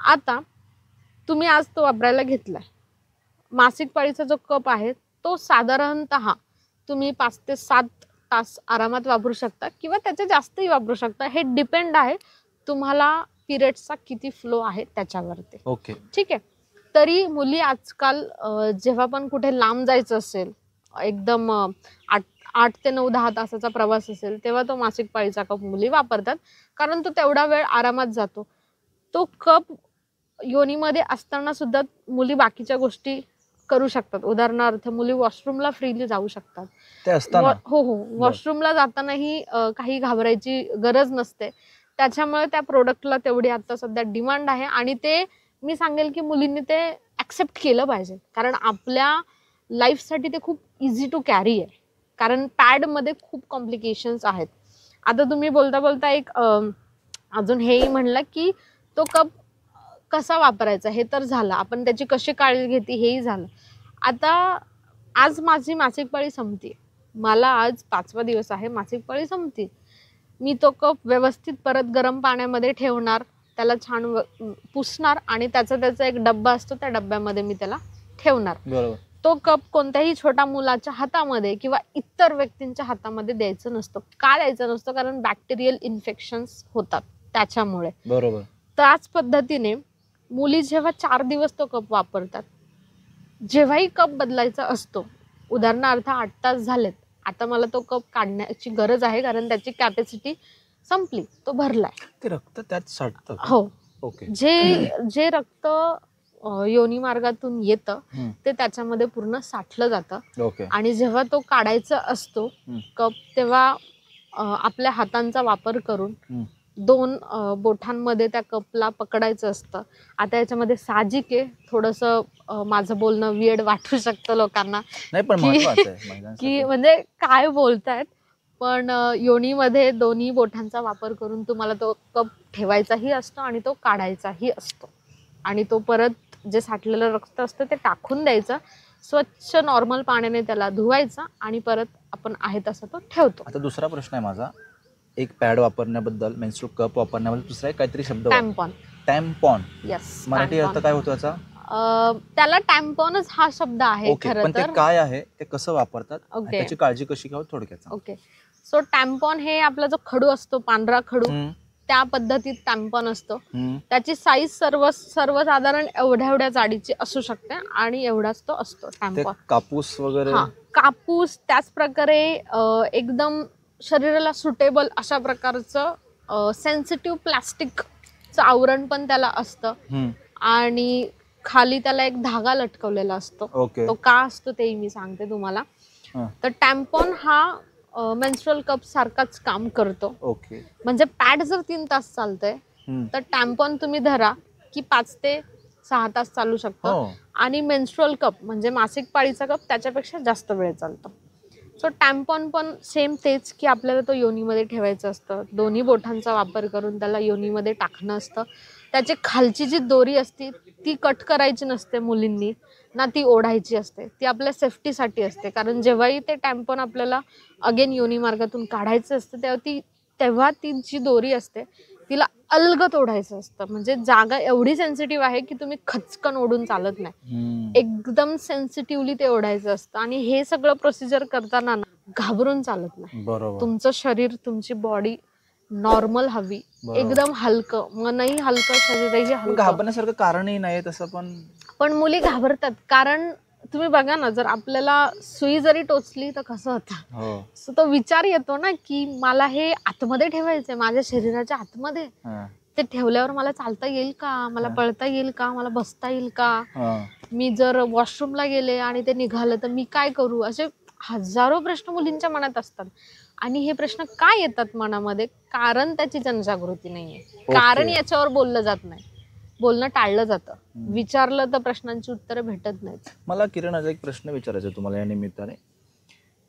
Speaker 3: आता तुम्ही आज तो वापरायला घेतलाय, मासिक पाळीचा जो कप आहे तो साधारणतः तुम्ही 5 ते 7 तास आरामात वापरू शकता किंवा त्याचे जास्तही वापरू शकता. हे डिपेंड आहे तुम्हाला पिरियड्सचा किती फ्लो आहे त्याच्यावरती. ठीक आहे. तरी मुली आजकाल जेव्हा पण कुठे लांब जायचं असेल, एकदम 8 ते 9-10 तासाचा प्रवास असेल, तेव्हा तो मासिक पाळीचा कप मुली वापरतात, कारण तो तेवढा वेळ आरामात जातो. तो कप योनीमध्ये असताना सुद्धा मुली बाकीच्या गोष्टी करू शकतात. उदाहरणार्थ मुली वॉशरूमला फ्रीली जाऊ शकतात. हो, वॉशरूमला जातानाही काही घाबरायची गरज नसते. त्याच्यामुळे त्या प्रोडक्टला तेवढी आता सध्या डिमांड आहे आणि ते मी सांगेल की मुलींनी ते ॲक्सेप्ट केलं पाहिजे, कारण आपल्या लाईफसाठी ते खूप इझी टू कॅरी आहे. कारण पॅडमध्ये खूप कॉम्प्लिकेशन्स आहेत. आता तुम्ही बोलता बोलता एक अजून हेही म्हणलं की तो कप कसा वापरायचा हे तर झालं, आपण त्याची कशी काळजी घेते हेही झालं. आता आज माझी मासिक पाळी संपते, मला आज 5वा दिवस आहे, मासिक पाळी संपते. मी तो कप व्यवस्थित परत गरम पाण्यामध्ये ठेवणार, त्याला छान पुसणार आणि त्याचा एक डब्बा असतो, त्या डब्यामध्ये मी त्याला ठेवणार.
Speaker 2: बरोबर.
Speaker 3: तो कप कोणत्याही छोट्या मुलाच्या हातामध्ये किंवा इतर व्यक्तींच्या हातामध्ये द्यायचं नसतं. का द्यायचं नसतं? कारण बॅक्टेरियल इन्फेक्शन्स होतात त्याच्यामुळे.
Speaker 2: बरोबर.
Speaker 3: त्याच पद्धतीने मुली जेव्हा 4 दिवस तो कप वापरतात, जेव्हाही कप बदलायचा असतो, उदाहरणार्थ 8 तास झालेत, आता मला तो कप काढण्याची गरज आहे कारण त्याची कॅपॅसिटी संपली, तो भरलाय.
Speaker 2: ते रक्त त्यात साठतं.
Speaker 3: हो.
Speaker 2: ओके.
Speaker 3: जे रक्त योनी मार्गातून येतं ते त्याच्यामध्ये पूर्ण साठलं जातं.
Speaker 2: ओके.
Speaker 3: आणि जेव्हा तो काढायचा असतो कप, तेव्हा आपल्या हातांचा वापर करून 2 बोटांमध्ये त्या कपला पकडायचं असतं. आता याच्यामध्ये साहजिक आहे, थोडंसं माझं बोलणं वियर्ड वाटू शकतं लोकांना,
Speaker 2: नाही पण महत्त्वाचं आहे महिलांसाठी.
Speaker 3: की म्हणजे काय बोलतायत, पण योनीमध्ये दोन्ही बोटांचा वापर करून तुम्हाला तो कप ठेवायचाही असतो आणि तो काढायचाही असतो. आणि तो परत जे साठलेलं रक्त असतं ते टाकून द्यायचं, स्वच्छ नॉर्मल पाण्याने त्याला धुवायचं आणि परत आपण आहे तसा तो ठेवतो.
Speaker 2: आता दुसरा प्रश्न आहे माझा, एक पॅड वापरण्याबद्दल, मेन्स्ट्रुअल कप वापरण्याबद्दल दुसरा एक काहीतरी शब्द,
Speaker 3: टॅम्पॉन.
Speaker 2: टॅम्पॉन.
Speaker 3: यस.
Speaker 2: मराठी अर्थ काय होतो याचा?
Speaker 3: त्याला टॅम्पॉनच हा शब्द आहे
Speaker 2: ओके.
Speaker 3: खरं
Speaker 2: पण ते
Speaker 3: तर.
Speaker 2: काय आहे, ते कसं वापरतात, आणि
Speaker 3: ओके.
Speaker 2: त्याची काळजी कशी घ्यावी थोडक्यात?
Speaker 3: ओके. सो टॅम्पॉन हे आपला जो खडू असतो, पांढरा खडू, त्या पद्धतीत टॅम्पॉन असतो. त्याची साईज सर्वसाधारण एवढ्या जाडीची असू शकते आणि एवढाच तो असतो टॅम्पॉन.
Speaker 2: कापूस वगैरे?
Speaker 3: हा, कापूस. त्याच प्रकारे एकदम शरीराला सुटेबल अशा प्रकारचं सेन्सिटिव्ह प्लास्टिकचं आवरण पण त्याला असतं आणि खाली त्याला एक धागा लटकवलेला असतो.
Speaker 2: ओके.
Speaker 3: तो का असतो तेही मी सांगते तुम्हाला. तर टॅम्पॉन हा मेन्स्ट्रुअल कप सारखाच काम करतो.
Speaker 2: ओके.
Speaker 3: म्हणजे पॅड जर 3 तास चालतंय तर टॅम्पॉन तुम्ही धरा की 5 ते 6 तास चालू शकतं. आणि मेन्स्ट्रुअल कप म्हणजे मासिक पाळीचा कप त्याच्यापेक्षा जास्त वेळ चालतो. सो टॅम्पॉन पण सेम तेच, की आपल्याला तो योनीमध्ये ठेवायचं असतं, दोन्ही बोटांचा वापर करून त्याला योनीमध्ये टाकणं असतं. त्याची खालची जी दोरी असते ती कट करायची नसते मुलींनी ना, ती ओढायची असते. ती आपल्या सेफ्टीसाठी असते, कारण जेव्हाही ते टॅम्पॉन आपल्याला अगेन योनी मार्गातून काढायचं असतं तेव्हा ती जी दोरी असते तिला अलगद ओढायचं असतं. म्हणजे जागा एवढी सेन्सिटिव्ह आहे की तुम्ही खचकन ओढून चालत नाही, एकदम सेन्सिटिव्हली ते ओढायचं असतं. आणि हे सगळं प्रोसिजर करताना घाबरून चालत नाही.
Speaker 2: बरोबर.
Speaker 3: तुमचं शरीर, तुमची बॉडी नॉर्मल हवी, एकदम हलकं, मनही हलकं, शरीरही हलकं.
Speaker 2: घाबरण्यासारखं कारणही नाही तसं. पण
Speaker 3: मुली घाबरतात, कारण तुम्ही बघा ना, जर आपल्याला सुई जरी टोचली तर कसं होतं. सो तो विचार येतो ना की मला हे आतमध्ये ठेवायचंय, माझ्या शरीराच्या आतमध्ये. ते ठेवल्यावर मला चालता येईल का, मला पळता येईल का, मला बसता येईल का, मी जर वॉशरूमला गेले आणि ते निघालं तर मी काय करू, असे हजारो प्रश्न मुलींच्या मनात असतात. आणि हे प्रश्न का येतात मनामध्ये? कारण त्याची जनजागृती नाहीये, कारण याच्यावर बोललं जात नाही, बोलणं टाळलं जातं, विचारलं तर प्रश्नांची उत्तरं भेटत नाहीत.
Speaker 2: मला किरण आज एक प्रश्न विचारायचा तुम्हाला या निमित्ताने.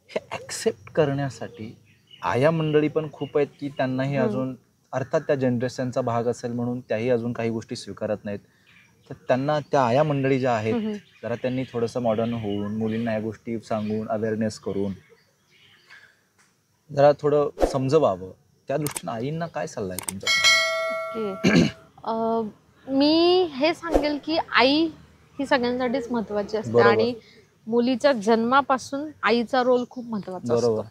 Speaker 2: हे ॲक्सेप्ट करण्यासाठी आया मंडळी पण खूप आहेत की त्यांनाही अजून, अर्थात त्या जनरेशनचा भाग असेल म्हणून त्याही अजून काही गोष्टी स्वीकारत नाहीत. तर त्यांना त्या आया मंडळी ज्या आहेत, जरा त्यांनी थोडंसं मॉडर्न होऊन मुलींना या गोष्टी सांगून अवेअरनेस करून जरा थोडं समजवावं, त्या दृष्टीने आईंना काय सल्ला आहे तुमचा?
Speaker 3: मी हे सांगेल की आई ही सगळ्यांसाठीच महत्वाची असते. आणि मुलीच्या जन्मापासून आईचा रोल खूप महत्वाचा असतो.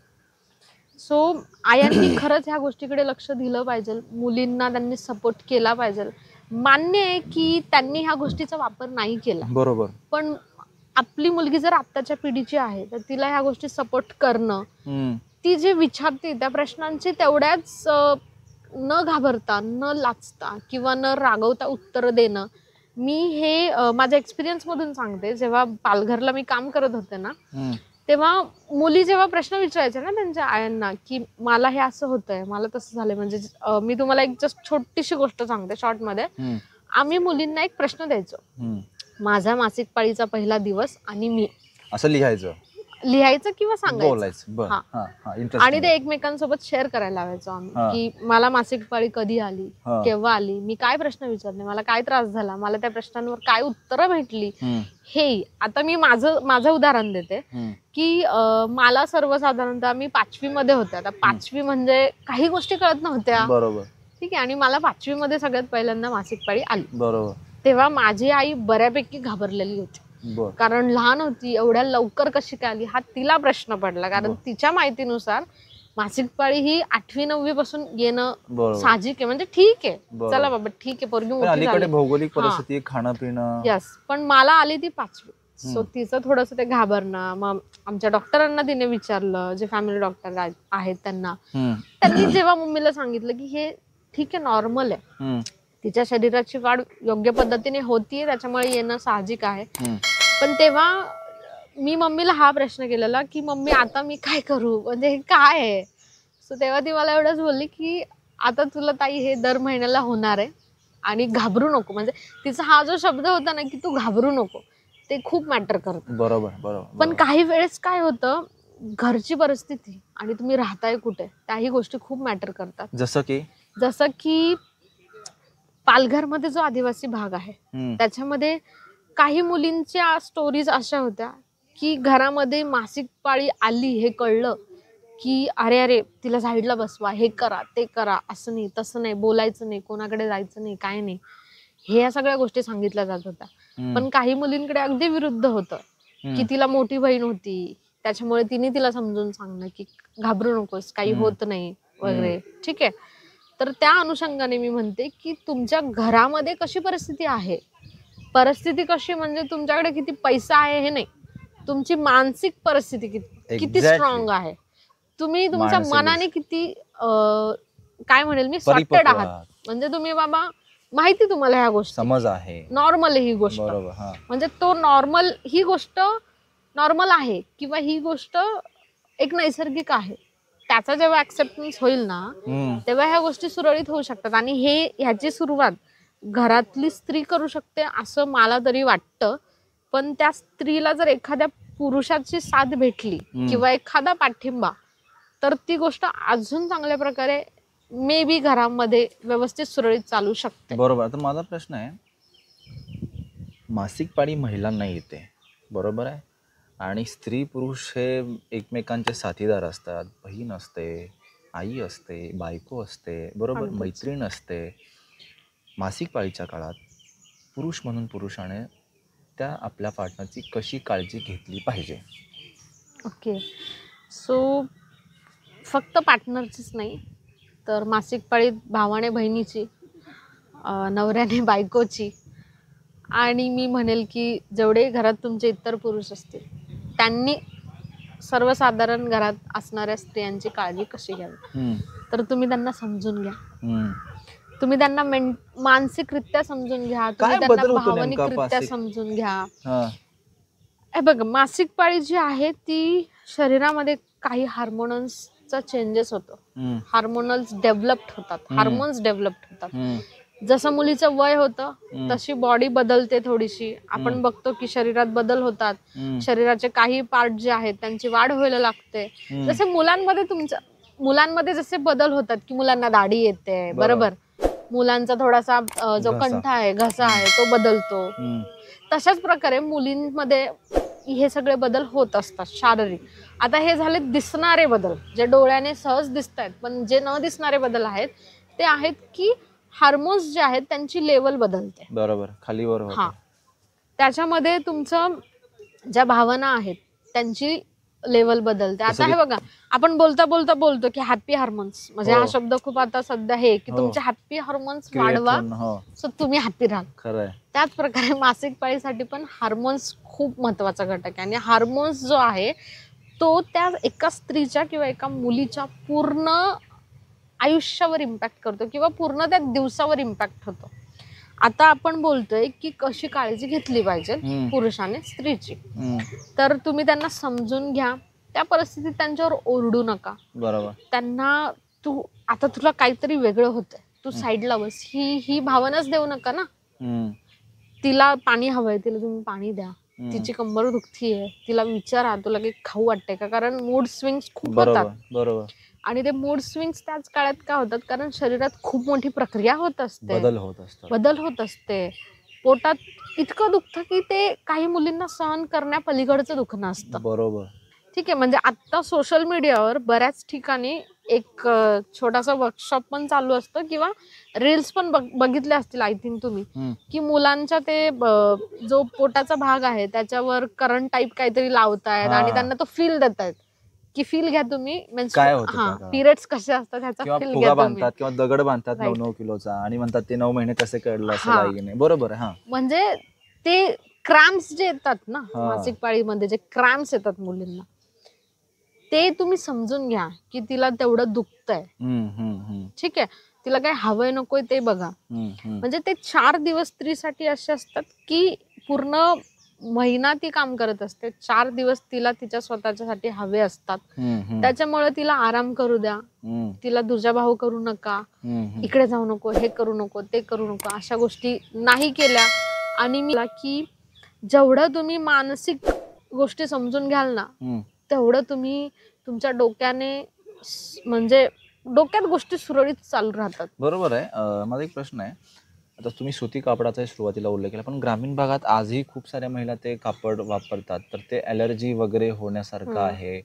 Speaker 3: सो आयांनी खरंच ह्या गोष्टीकडे लक्ष दिलं पाहिजे, मुलींना त्यांनी सपोर्ट केला पाहिजे. मान्य आहे की त्यांनी ह्या गोष्टीचा वापर नाही केला,
Speaker 2: बरोबर,
Speaker 3: पण आपली मुलगी जर आत्ताच्या पिढीची आहे तर तिला ह्या गोष्टी सपोर्ट करणं, ती जे विचारते त्या प्रश्नांची तेवढ्याच न घाबरता, न लाचता किंवा न रागवता उत्तर देणं. मी हे माझ्या एक्सपिरियन्स मधून सांगते. जेव्हा पालघरला मी काम करत होते ना, तेव्हा मुली जेव्हा प्रश्न विचारायच्या ना त्यांच्या आयांना की मला हे असं होतंय, मला तसं झालंय, म्हणजे मी तुम्हाला एक जस्ट छोटीशी गोष्ट सांगते शॉर्टमध्ये. आम्ही मुलींना एक प्रश्न द्यायचो, माझा मासिक पाळीचा पहिला दिवस आणि मी,
Speaker 2: असं लिहायचं.
Speaker 3: लिहायचं किंवा सांगायचं
Speaker 2: बोलायचं. बरं.
Speaker 3: हा.
Speaker 2: हा हा
Speaker 3: आणि
Speaker 2: इंटरेस्टिंग.
Speaker 3: ते एकमेकांसोबत शेअर करायला लावायचो
Speaker 2: हा.
Speaker 3: आम्ही की मला मासिक पाळी कधी आली,
Speaker 2: हा.
Speaker 3: केव्हा आली, मी काय प्रश्न विचारले, मला काय त्रास झाला, मला त्या प्रश्नांवर काय उत्तरं भेटली. हे आता मी माझं उदाहरण देते की मला सर्वसाधारणतः मी 5वी मध्ये होते. आता 5वी म्हणजे काही गोष्टी कळत नव्हत्या.
Speaker 2: बरोबर.
Speaker 3: ठीक आहे. आणि मला 5वी मध्ये सगळ्यात पहिल्यांदा मासिक पाळी आली.
Speaker 2: बरोबर.
Speaker 3: तेव्हा माझी आई बऱ्यापैकी घाबरलेली होती.
Speaker 2: बर.
Speaker 3: कारण लहान होती, एवढ्या लवकर कशी काय आली हा तिला प्रश्न पडला. कारण तिच्या माहितीनुसार मासिक पाळी ही 8वी 9वी पासून येणं साहजिक आहे. म्हणजे ठीक आहे, चला बाबा ठीक आहे, पोरगी मोठी
Speaker 2: अलीकडे
Speaker 3: झाली.
Speaker 2: भौगोलिक परिस्थिती, खाणं पिणं.
Speaker 3: यस. पण मला आली ती 5वी. सो तिचं थोडंसं ते घाबरणं. मग आमच्या डॉक्टरांना तिने विचारलं, जे फॅमिली डॉक्टर आहेत त्यांना. त्यांनी जेव्हा मम्मीला सांगितलं की हे ठीक आहे, नॉर्मल आहे, तिच्या शरीराची वाढ योग्य पद्धतीने होतीये, त्याच्यामुळे येणं साहजिक आहे. पण तेव्हा मी मम्मीला हा प्रश्न केलेला की मम्मी आता मी काय करू, म्हणजे हे काय आहे. सो तेव्हा ती मला एवढंच बोलली की आता तुला ताई हे दर महिन्याला होणार आहे आणि घाबरू नको. म्हणजे तिचा हा जो शब्द होता ना की तू घाबरू नको, ते खूप मॅटर करतं.
Speaker 2: बरोबर बरोबर.
Speaker 3: पण काही वेळेस काय होतं, घरची परिस्थिती आणि तुम्ही राहताय कुठे, त्याही गोष्टी खूप मॅटर करतात. जसं की पालघरमध्ये जो आदिवासी भाग आहे त्याच्यामध्ये काही मुलींच्या स्टोरीज अशा होत्या की घरामध्ये मासिक पाळी आली हे कळलं की अरे अरे तिला साईडला बसवा, हे करा ते करा, असं नाही तसं नाही, बोलायचं नाही, कोणाकडे जायचं नाही, काय नाही, हे या सगळ्या गोष्टी सांगितल्या जात होत्या. पण काही मुलींकडे अगदी विरुद्ध होतं की तिला मोठी बहीण होती, त्याच्यामुळे तिने तिला समजून सांगणं की घाबरू नकोस, काही होत नाही वगैरे. ठीक आहे. तर त्या अनुषंगाने मी म्हणते की तुमच्या घरामध्ये कशी परिस्थिती आहे, परिस्थिती कशी म्हणजे तुमच्याकडे किती पैसा आहे हे नाही, तुमची मानसिक परिस्थिती किती स्ट्रॉंग आहे, तुम्ही तुमच्या मनाने किती काय म्हणेल मी सॉर्टेड आहात. म्हणजे तुम्ही बाबा माहिती तुम्हाला ह्या गोष्टी
Speaker 2: समज आहे,
Speaker 3: नॉर्मल आहे ही गोष्ट. म्हणजे तो नॉर्मल, ही गोष्ट नॉर्मल आहे किंवा ही गोष्ट एक नैसर्गिक आहे, त्याचा जेव्हा ऍक्सेप्टन्स होईल ना तेव्हा ह्या गोष्टी सुरळीत होऊ शकतात. आणि ह्याची सुरुवात घरातली स्त्री करू शकते असं मला तरी वाटतं. पण त्या स्त्रीला जर एखाद्या पुरुषाची साथ भेटली किंवा एखादा पाठिंबा, तर ती गोष्ट अजून चांगल्या प्रकारे मे बी घरामध्ये व्यवस्थित सुरळीत चालू शकते.
Speaker 2: बरोबर. आता माझा प्रश्न आहे, मासिक पाळी महिलांना येते बरोबर आहे, आणि स्त्री पुरुष हे एकमेकांचे साथीदार असतात, बहीण असते, आई असते, बायको असते बरोबर, मैत्रीण असते. मासिक पाळीच्या काळात पुरुष म्हणून पुरुषाने त्या आपल्या पार्टनरची कशी काळजी घेतली पाहिजे?
Speaker 3: ओके. सो फक्त पार्टनरचीच नाही तर मासिक पाळीत भावाने बहिणीची, नवऱ्याने बायकोची, आणि मी म्हणेल की जेवढे घरात तुमचे इतर पुरुष असतील त्यांनी सर्वसाधारण घरात असणाऱ्या स्त्रियांची काळजी कशी घ्यावी. तर तुम्ही त्यांना समजून घ्या, तुम्ही त्यांना मानसिकरित्या समजून घ्या, तुम्ही त्यांना भावनिकरित्या समजून घ्या. हे बघा, मासिक पाळी जी आहे ती शरीरामध्ये काही हार्मोन्सचा चेंजेस होतो, हार्मोन्स डेव्हलप्ड होतात. जसं मुलीचं वय होतं तशी बॉडी बदलते थोडीशी. आपण बघतो की शरीरात बदल होतात, शरीराचे काही पार्ट जे आहेत त्यांची वाढ व्हायला लागते. जसे मुलांमध्ये जसे बदल होतात की मुलांना दाढी येते बरोबर, मुलांचा थोडासा जो कंठ आहे, घसा आहे तो बदलतो, तशाच प्रकारे मुलींमध्ये हे सगळे बदल होत असतात शारीरिक. आता हे झाले दिसणारे बदल, जे डोळ्याने सहज दिसत आहेत. पण जे न दिसणारे बदल आहेत ते आहेत की हार्मोन्स जे आहेत त्यांची लेवल बदलते
Speaker 2: बरोबर, खालीवर.
Speaker 3: हा, त्याच्यामध्ये तुमचं ज्या भावना आहेत त्यांची लेवल बदलते. आता हे बघा, आपण बोलता बोलतो की हॅपी हार्मोन्स, म्हणजे हा शब्द खूप आता सध्या आहे की तुमचे हॅपी हार्मोन्स वाढवा सो तुम्ही हॅपी राहाल. खरंय. त्याच प्रकारे मासिक पाळीसाठी पण हार्मोन्स खूप महत्वाचा घटक आहे. आणि हार्मोन्स जो आहे तो त्या एका स्त्रीच्या किंवा एका मुलीच्या पूर्ण आयुष्यावर इम्पॅक्ट करतो किंवा पूर्ण त्या दिवसावर इम्पॅक्ट होतो. आता आपण बोलतोय की कशी काळजी घेतली पाहिजे पुरुषाने स्त्रीची, तर तुम्ही त्यांना समजून घ्या, त्या परिस्थितीत त्यांच्यावर ओरडू नका. बरोबर. त्यांना आता तुला काहीतरी वेगळं होतंय, तू साईडला बस, ही भावनाच देऊ नका ना. तिला पाणी हवंय, तिला तुम्ही पाणी द्या. तिची कंबर दुखतीये, तिला विचारा तुला काही खाऊ वाटतंय का, कारण मूड स्विंग्स खूप
Speaker 2: बरोबर
Speaker 3: होतात.
Speaker 2: बरोबर.
Speaker 3: आणि ते मूड स्विंग्स त्याच काळात का होतात, कारण शरीरात खूप मोठी प्रक्रिया होत असते,
Speaker 2: बदल होत असतात.
Speaker 3: बदल होत असते. पोटात इतकं दुखतं की ते काही मुलींना सहन करण्यापलीकडचं दुखणं असतं.
Speaker 2: बरोबर.
Speaker 3: ठीक आहे, म्हणजे आता सोशल मीडियावर बऱ्याच ठिकाणी एक छोटासा वर्कशॉप पण चालू असतं, किंवा रील्स पण बघितले असतील आय थिंक तुम्ही, की मुलांच्या ते जो पोटाचा भाग आहे त्याच्यावर करंट टाईप काहीतरी लावतायत आणि त्यांना तो फील देतायत की फील घ्या तुम्ही,
Speaker 2: काय होतं
Speaker 3: हा
Speaker 2: त्या काळात?
Speaker 3: पिरियड्स कसे असतात ह्याचा
Speaker 2: किंवा
Speaker 3: फील घ्या
Speaker 2: फुगा
Speaker 3: तुम्ही.
Speaker 2: बांधतात किंवा दगड बांधतात
Speaker 3: Right.
Speaker 2: 9-9 किलोचा आणि म्हणतात ते 9 महिने कसे कळलं असेल
Speaker 3: हा.
Speaker 2: आईने. बरोबर आहे. हा.
Speaker 3: म्हणजे ते क्रॅम्प्स जे येतात ना
Speaker 2: हा.
Speaker 3: मासिक पाळीमध्ये, जे क्रॅम्प्स येतात मुलींना, ते तुम्ही समजून घ्या की तिला तेवढं दुखतंय. ठीक आहे, तिला काय हवंय नकोय ते बघा. म्हणजे ते 4 दिवस स्त्रीसाठी असे असतात की पूर्ण महिना ती काम करत असते, 4 दिवस तिला तिच्या स्वतःच्यासाठी हवे असतात. त्याच्यामुळे तिला आराम करू द्या, तिला दुजाभाव करू नका, इकडे जाऊ नको, हे करू नको, ते करू नको, अशा गोष्टी नाही केल्या. आणि मी की जेवढं तुम्ही मानसिक गोष्टी समजून घ्याल ना, तेवढं तुम्ही तुमच्या डोक्याने म्हणजे डोक्यात गोष्टी सुरळीत चालू राहतात.
Speaker 2: बरोबर आहे. माझा एक प्रश्न आहे, आता तुम्ही सुती कापडाचा सुरुवातीला उल्लेख केला, पण ग्रामीण भागात आजही खूप साऱ्या महिला ते कापड वापरतात, तर ते ॲलर्जी वगैरे होण्यासारखं आहे.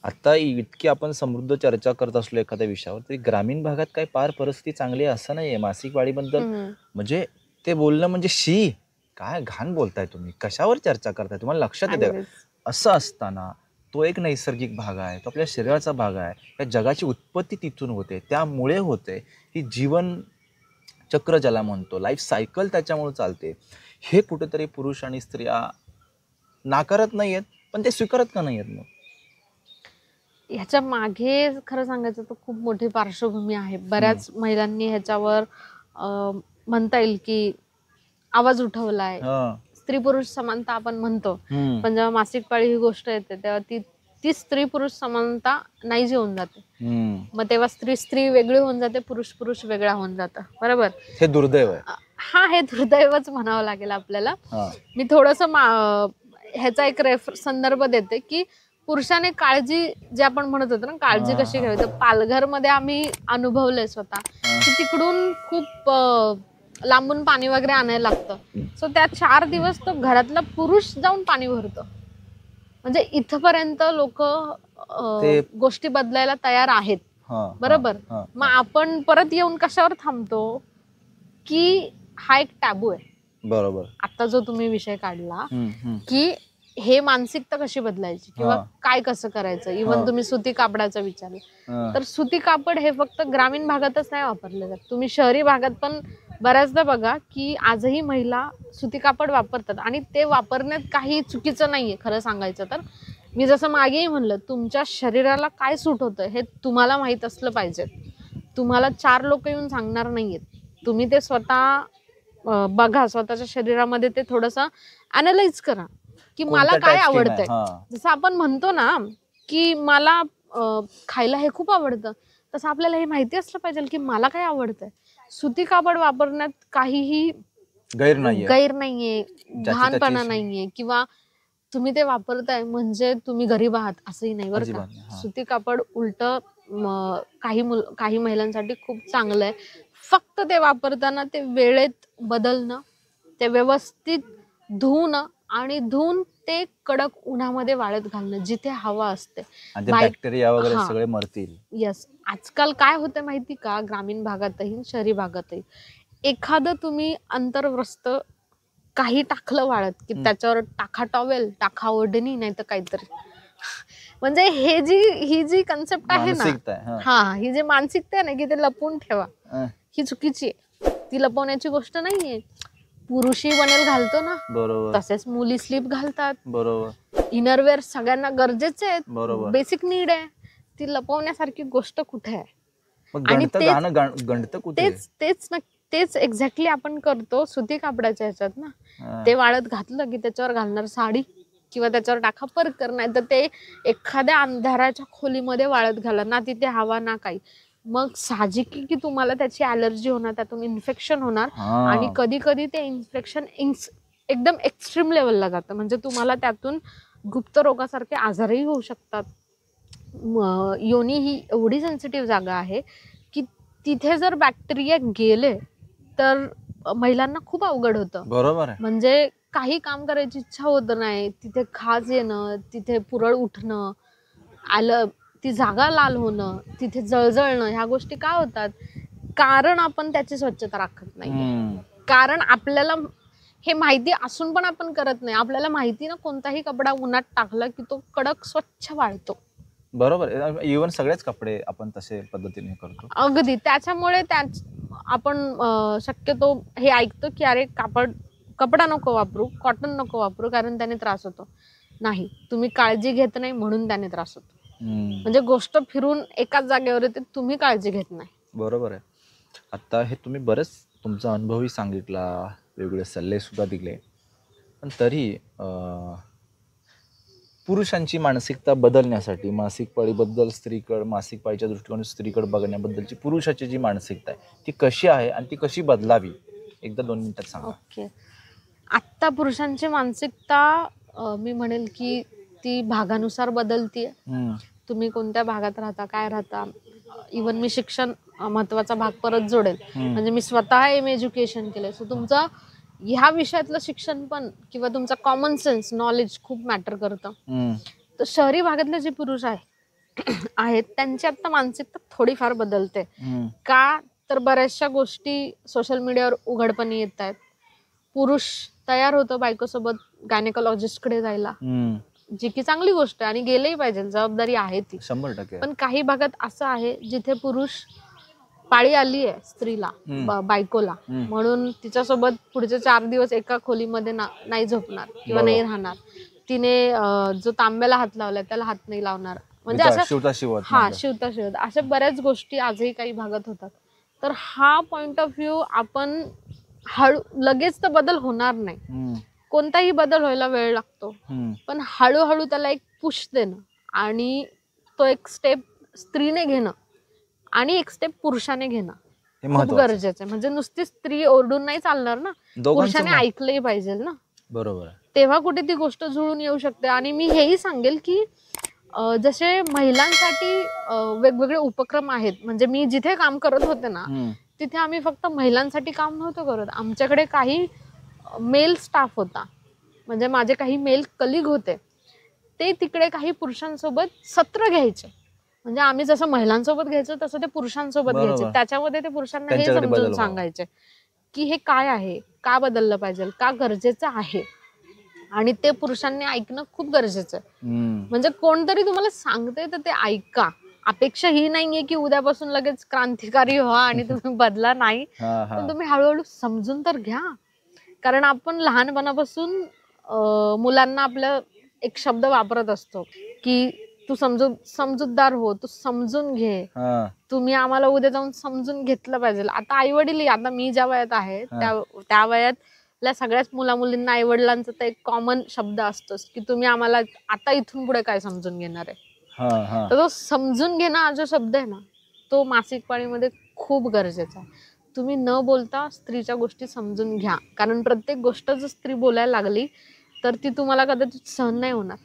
Speaker 2: आता इतकी आपण समृद्ध चर्चा करत असलो एखाद्या विषयावर, तरी ग्रामीण भागात काही पार परिस्थिती चांगली आहे असं नाहीये मासिक पाळीबद्दल. म्हणजे ते बोलणं म्हणजे शी काय घाण बोलताय तुम्ही, कशावर चर्चा करताय, तुम्हाला लक्षात येते का? असं असताना तो एक नैसर्गिक भाग आहे, तो आपल्या शरीराचा भाग आहे, या जगाची उत्पत्ती तिथून होते, त्यामुळे होते. ही जीवन चक्र ज्याला म्हणतो, लाईफ सायकल त्याच्यामुळे चालते. हे कुठेतरी पुरुष आणि स्त्रिया नाकारत नाहीयेत, पण ते स्वीकारत का नाहीयेत मग?
Speaker 3: ह्याच्या मागे खरं सांगायचं तर खूप मोठी पार्श्वभूमी आहे. बऱ्याच महिलांनी ह्याच्यावर म्हणता येईल की आवाज उठवलाय. स्त्री पुरुष समानता आपण म्हणतो, पण जेव्हा मासिक पाळी ही गोष्ट येते तेव्हा ती स्त्री पुरुष समानता नाही जी होऊन जाते. मग तेव्हा स्त्री वेगळी होऊन जाते, पुरुष वेगळा होऊन जातं. बरोबर,
Speaker 2: हे दुर्दैव आहे.
Speaker 3: हा, हे दुर्दैवच म्हणावं लागेल आपल्याला. मी थोडस ह्याचा एक संदर्भ देते की पुरुषाने काळजी, जे आपण म्हणत होतो ना, काळजी कशी घ्यावी, तर पालघरमध्ये आम्ही अनुभवलंय स्वतः की तिकडून खूप लांबून पाणी वगैरे आणायला लागतं. सो त्या 4 दिवस तो घरातला पुरुष जाऊन पाणी भरतो. म्हणजे इथपर्यंत लोक गोष्टी बदलायला तयार आहेत. बरोबर, मग आपण परत येऊन कशावर थांबतो की हा एक टॅबू आहे.
Speaker 2: बरोबर,
Speaker 3: आता जो तुम्ही विषय काढला की हे मानसिकता कशी बदलायची किंवा काय कसं करायचं. इव्हन तुम्ही सुती कापडाचं विचारलं, तर सुती कापड हे फक्त ग्रामीण भागातच नाही वापरले जात. तुम्ही शहरी भागात पण बऱ्याचदा बघा की आजही महिला सुती कापड वापरतात, आणि ते वापरण्यात काही चुकीचं नाहीये. खरं सांगायचं तर मी जसं मागेही म्हणलं, तुमच्या शरीराला काय सूट होतं हे तुम्हाला माहित असलं पाहिजे. तुम्हाला 4 लोक येऊन सांगणार नाहीयेत. तुम्ही ते स्वतः बघा, स्वतःच्या शरीरामध्ये ते थोडंसं अनालाइज करा की मला काय आवडतंय. जसं आपण म्हणतो ना की मला खायला हे खूप आवडतं, तसं आपल्याला हे माहिती असलं पाहिजे की मला काय आवडतंय. सुती कापड वापरण्यात काहीही गैर नाहीये, घाणपणा नाहीये, किंवा तुम्ही ते वापरताय म्हणजे तुम्ही गरीब आहात असंही नाही बरं का. सुती कापड उलट काही महिलांसाठी खूप चांगलं आहे. फक्त ते वापरताना ते वेळेत बदलणं, ते व्यवस्थित धुणं, आणि धुवून ते कडक उन्हामध्ये वाळत घालणं जिथे हवा असते.
Speaker 2: बॅक्टेरिया वगैरे सगळे मरतील.
Speaker 3: यस. आजकाल काय होतं माहिती का, ग्रामीण भागातही शहरी भागातही, एखादं तुम्ही अंतर्वस्त्र काही टाकलं वाळत की त्याच्यावर टाका टॉवेल, टाका ओढणी, नाही तर काहीतरी. म्हणजे ही जी कन्सेप्ट आहे ना, ही जी मानसिकता आहे ना की ते लपवून ठेवा, ही चुकीची आहे. ती लपवण्याची गोष्ट नाहीये. पुरुषही बनेल घालतो ना,
Speaker 2: बरोबर,
Speaker 3: तसेच मुली स्लीप घालतात.
Speaker 2: बरोबर,
Speaker 3: इनरवेअर सगळ्यांना गरजेचे आहेत,
Speaker 2: बरोबर,
Speaker 3: बेसिक नीड आहे. ती लपवण्यासारखी गोष्ट कुठे आहे?
Speaker 2: आणि
Speaker 3: तेच एक्झॅक्टली आपण करतो सुती कापडाच्या ह्याच्यात ना. ते वाळत घातलं की त्याच्यावर घालणार साडी किंवा त्याच्यावर टाका परकर, नाही तर ते एखाद्या अंधाराच्या खोलीमध्ये वाळत घाला ना, तिथे हवा ना काही. मग साहजिक की तुम्हाला त्याची ॲलर्जी होणार, त्यातून इन्फेक्शन होणार, आणि कधी कधी ते इन्फेक्शन एकदम एक्स्ट्रीम लेवलला जातं. म्हणजे तुम्हाला त्यातून गुप्त रोगासारखे आजारही होऊ शकतात. योनी ही एवढी सेन्सिटिव्ह जागा आहे की तिथे जर बॅक्टेरिया गेले तर महिलांना खूप अवघड होतं.
Speaker 2: बरोबर आहे.
Speaker 3: म्हणजे काही काम करायची इच्छा होत नाही, तिथे खाज येणं, तिथे पुरळ उठणं, आलं ती जागा लाल होणं, तिथे जळजळणं, ह्या गोष्टी का होतात? कारण आपण त्याची स्वच्छता राखत नाही. कारण आपल्याला हे माहिती असून पण आपण करत नाही. आपल्याला माहिती ना कोणताही कपडा उन्हात टाकला की तो कडक स्वच्छ वाळतो.
Speaker 2: बरोबर. इव्हन सगळेच कपडे आपण तसे पद्धतीने करतो.
Speaker 3: अगदी. त्याच्यामुळे आपण शक्यतो हे ऐकतो की अरे कपडा नको वापरू, कॉटन नको वापरू कारण त्याने त्रास होतो. नाही, तुम्ही काळजी घेत नाही म्हणून त्याने त्रास होतो. म्हणजे गोष्ट फिरून एकाच जागेवर येते, तुम्ही काळजी घेत नाही.
Speaker 2: बरोबर आहे. आता हे तुम्ही बरेच तुमचा अनुभवही सांगितला, वेगवेगळे सल्ले सुद्धा दिले, पण तरी पुरुषांची मानसिकता बदलण्यासाठी मासिक पाळीबद्दल मासिक पाळीच्या दृष्टिकोनातून स्त्रीकडे बघण्याबद्दलची पुरुषाची जी मानसिकता आहे ती कशी आहे आणि ती कशी बदलावी, एकदा 2 मिनिटात सांगा.
Speaker 3: ओके. आत्ता पुरुषांची मानसिकता मी म्हणेल की ती भागानुसार बदलतीये. तुम्ही कोणत्या भागात राहता, काय राहता. इवन मी शिक्षण महत्वाचा भाग परत जोडेल. म्हणजे मी स्वतः एज्युकेशन केलंय. सो तुमचं ह्या विषयातलं शिक्षण पण किंवा तुमचा कॉमन सेन्स नॉलेज खूप मॅटर करतं. तर शहरी भागातले जे पुरुष आहेत त्यांची आता मानसिकता थोडीफार बदलते. का तर बऱ्याचशा गोष्टी सोशल मीडियावर उघडपणे येत आहेत. पुरुष तयार होतो बायकोसोबत गायनेकोलॉजिस्टकडे जायला, जी की चांगली गोष्ट आहे आणि गेलेही पाहिजे, जबाबदारी आहे ती
Speaker 2: 100%.
Speaker 3: पण काही भागात असं आहे जिथे पुरुष पाळी आली आहे स्त्रीला, बायकोला, म्हणून तिच्यासोबत पुढचे 4 दिवस एका खोलीमध्ये नाही झोपणार किंवा नाही राहणार. तिने जो तांब्याला हात लावलाय त्याला हात नाही लावणार. म्हणजे असं शिवता शिवत अशा बऱ्याच गोष्टी आजही काही भागात होतात. तर हा पॉइंट ऑफ व्ह्यू आपण लगेच तर बदल होणार नाही. कोणताही बदल व्हायला वेळ लागतो, पण हळूहळू त्याला एक पुश देणं आणि तो एक स्टेप स्त्रीने घेणं आणि एक स्टेप पुरुषाने घेणं खूप गरजेचं आहे. म्हणजे नुसती स्त्री ओरडून नाही चालणार ना, पुरुषाने ऐकलंही पाहिजे ना.
Speaker 2: बरोबर.
Speaker 3: तेव्हा कुठे ती गोष्ट जुळून येऊ शकते. आणि मी हेही सांगेल की जसे महिलांसाठी वेगवेगळे उपक्रम आहेत. म्हणजे मी जिथे काम करत होते ना तिथे आम्ही फक्त महिलांसाठी काम नव्हतं करत. आमच्याकडे काही मेल स्टाफ होता. म्हणजे माझे काही मेल कलिग होते, ते तिकडे काही पुरुषांसोबत सत्र घ्यायचे. म्हणजे आम्ही जसं महिलांसोबत घ्यायचो तसं ते पुरुषांसोबत घ्यायचे. त्याच्यामध्ये ते पुरुषांना हे समजून सांगायचे की हे काय आहे, का बदललं पाहिजे, का गरजेचं आहे. आणि ते पुरुषांनी ऐकणं खूप गरजेचं आहे. म्हणजे कोणतरी तुम्हाला सांगते तर ते ऐका. अपेक्षा ही नाहीये की उद्यापासून लगेच क्रांतिकारी व्हा आणि तुम्ही बदला, नाही, पण तुम्ही हळूहळू समजून तर घ्या. कारण आपण लहानपणापासून मुलांना आपल्या एक शब्द वापरत असतो की तू समजूतदार हो, तू समजून घे, तुम्ही आम्हाला उद्या जाऊन समजून घेतलं पाहिजे. आता आई वडील, आता मी ज्या वयात आहे त्या वयातल्या सगळ्याच मुलींना आई वडिलांचा तर एक कॉमन शब्द असतोच की तुम्ही आम्हाला आता इथून पुढे काय समजून घेणार आहे. तर तो समजून घेणं हा जो शब्द आहे ना, तो मासिक पाळीमध्ये खूप गरजेचा आहे. तुम्ही न बोलता स्त्रीच्या गोष्टी समजून घ्या. कारण प्रत्येक गोष्ट जर स्त्री बोलायला लागली तर ती तुम्हाला कदाचित सहन नाही होणार.